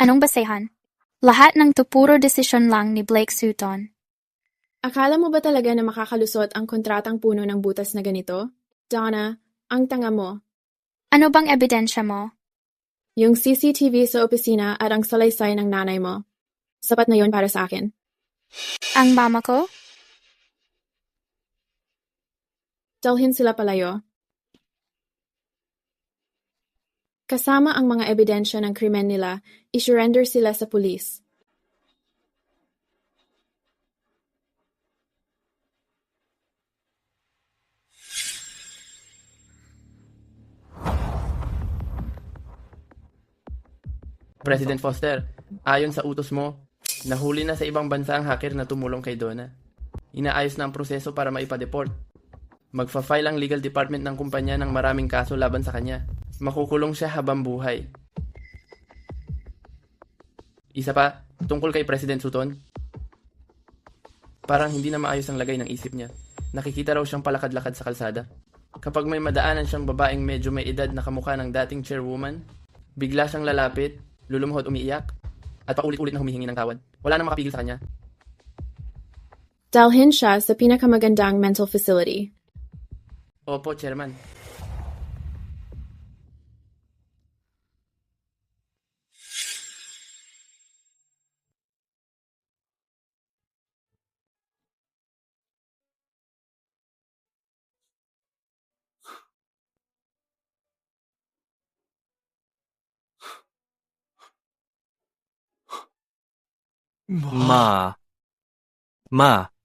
Speaker 5: Anong basehan? Lahat ng to puro desisyon lang ni Blake Sutton.
Speaker 1: Akala mo ba talaga na makakalusot ang kontratang puno ng butas na ganito? Donna, ang tanga mo.
Speaker 5: Ano bang ebidensya mo?
Speaker 1: Yung CCTV sa opisina at ang salaysay ng nanay mo. Sapat na yon para sa akin.
Speaker 5: Ang mama ko?
Speaker 1: Dalhin sila palayo. Kasama ang mga ebidensya ng krimen nila, isurrender sila sa pulis.
Speaker 15: President Foster, ayon sa utos mo, nahuli na sa ibang bansa ang hacker na tumulong kay Donna. Inaayos na ang proseso para maipa-deport. Magfa-file ang legal department ng kumpanya ng maraming kaso laban sa kanya. Makukulong siya habang buhay. Isa pa, tungkol kay President Sutton. Parang hindi na maayos ang lagay ng isip niya. Nakikita raw siyang palakad-lakad sa kalsada. Kapag may madaanan siyang babaeng medyo may edad na kamukha ng dating chairwoman, bigla siyang lalapit, lulumuhod umiiyak, at paulit-ulit na humihingi ng tawad. Wala nang makapigil sa kanya.
Speaker 1: Dalhin siya sa pinakamagandang mental facility.
Speaker 15: Opo, Chairman.
Speaker 2: Ma.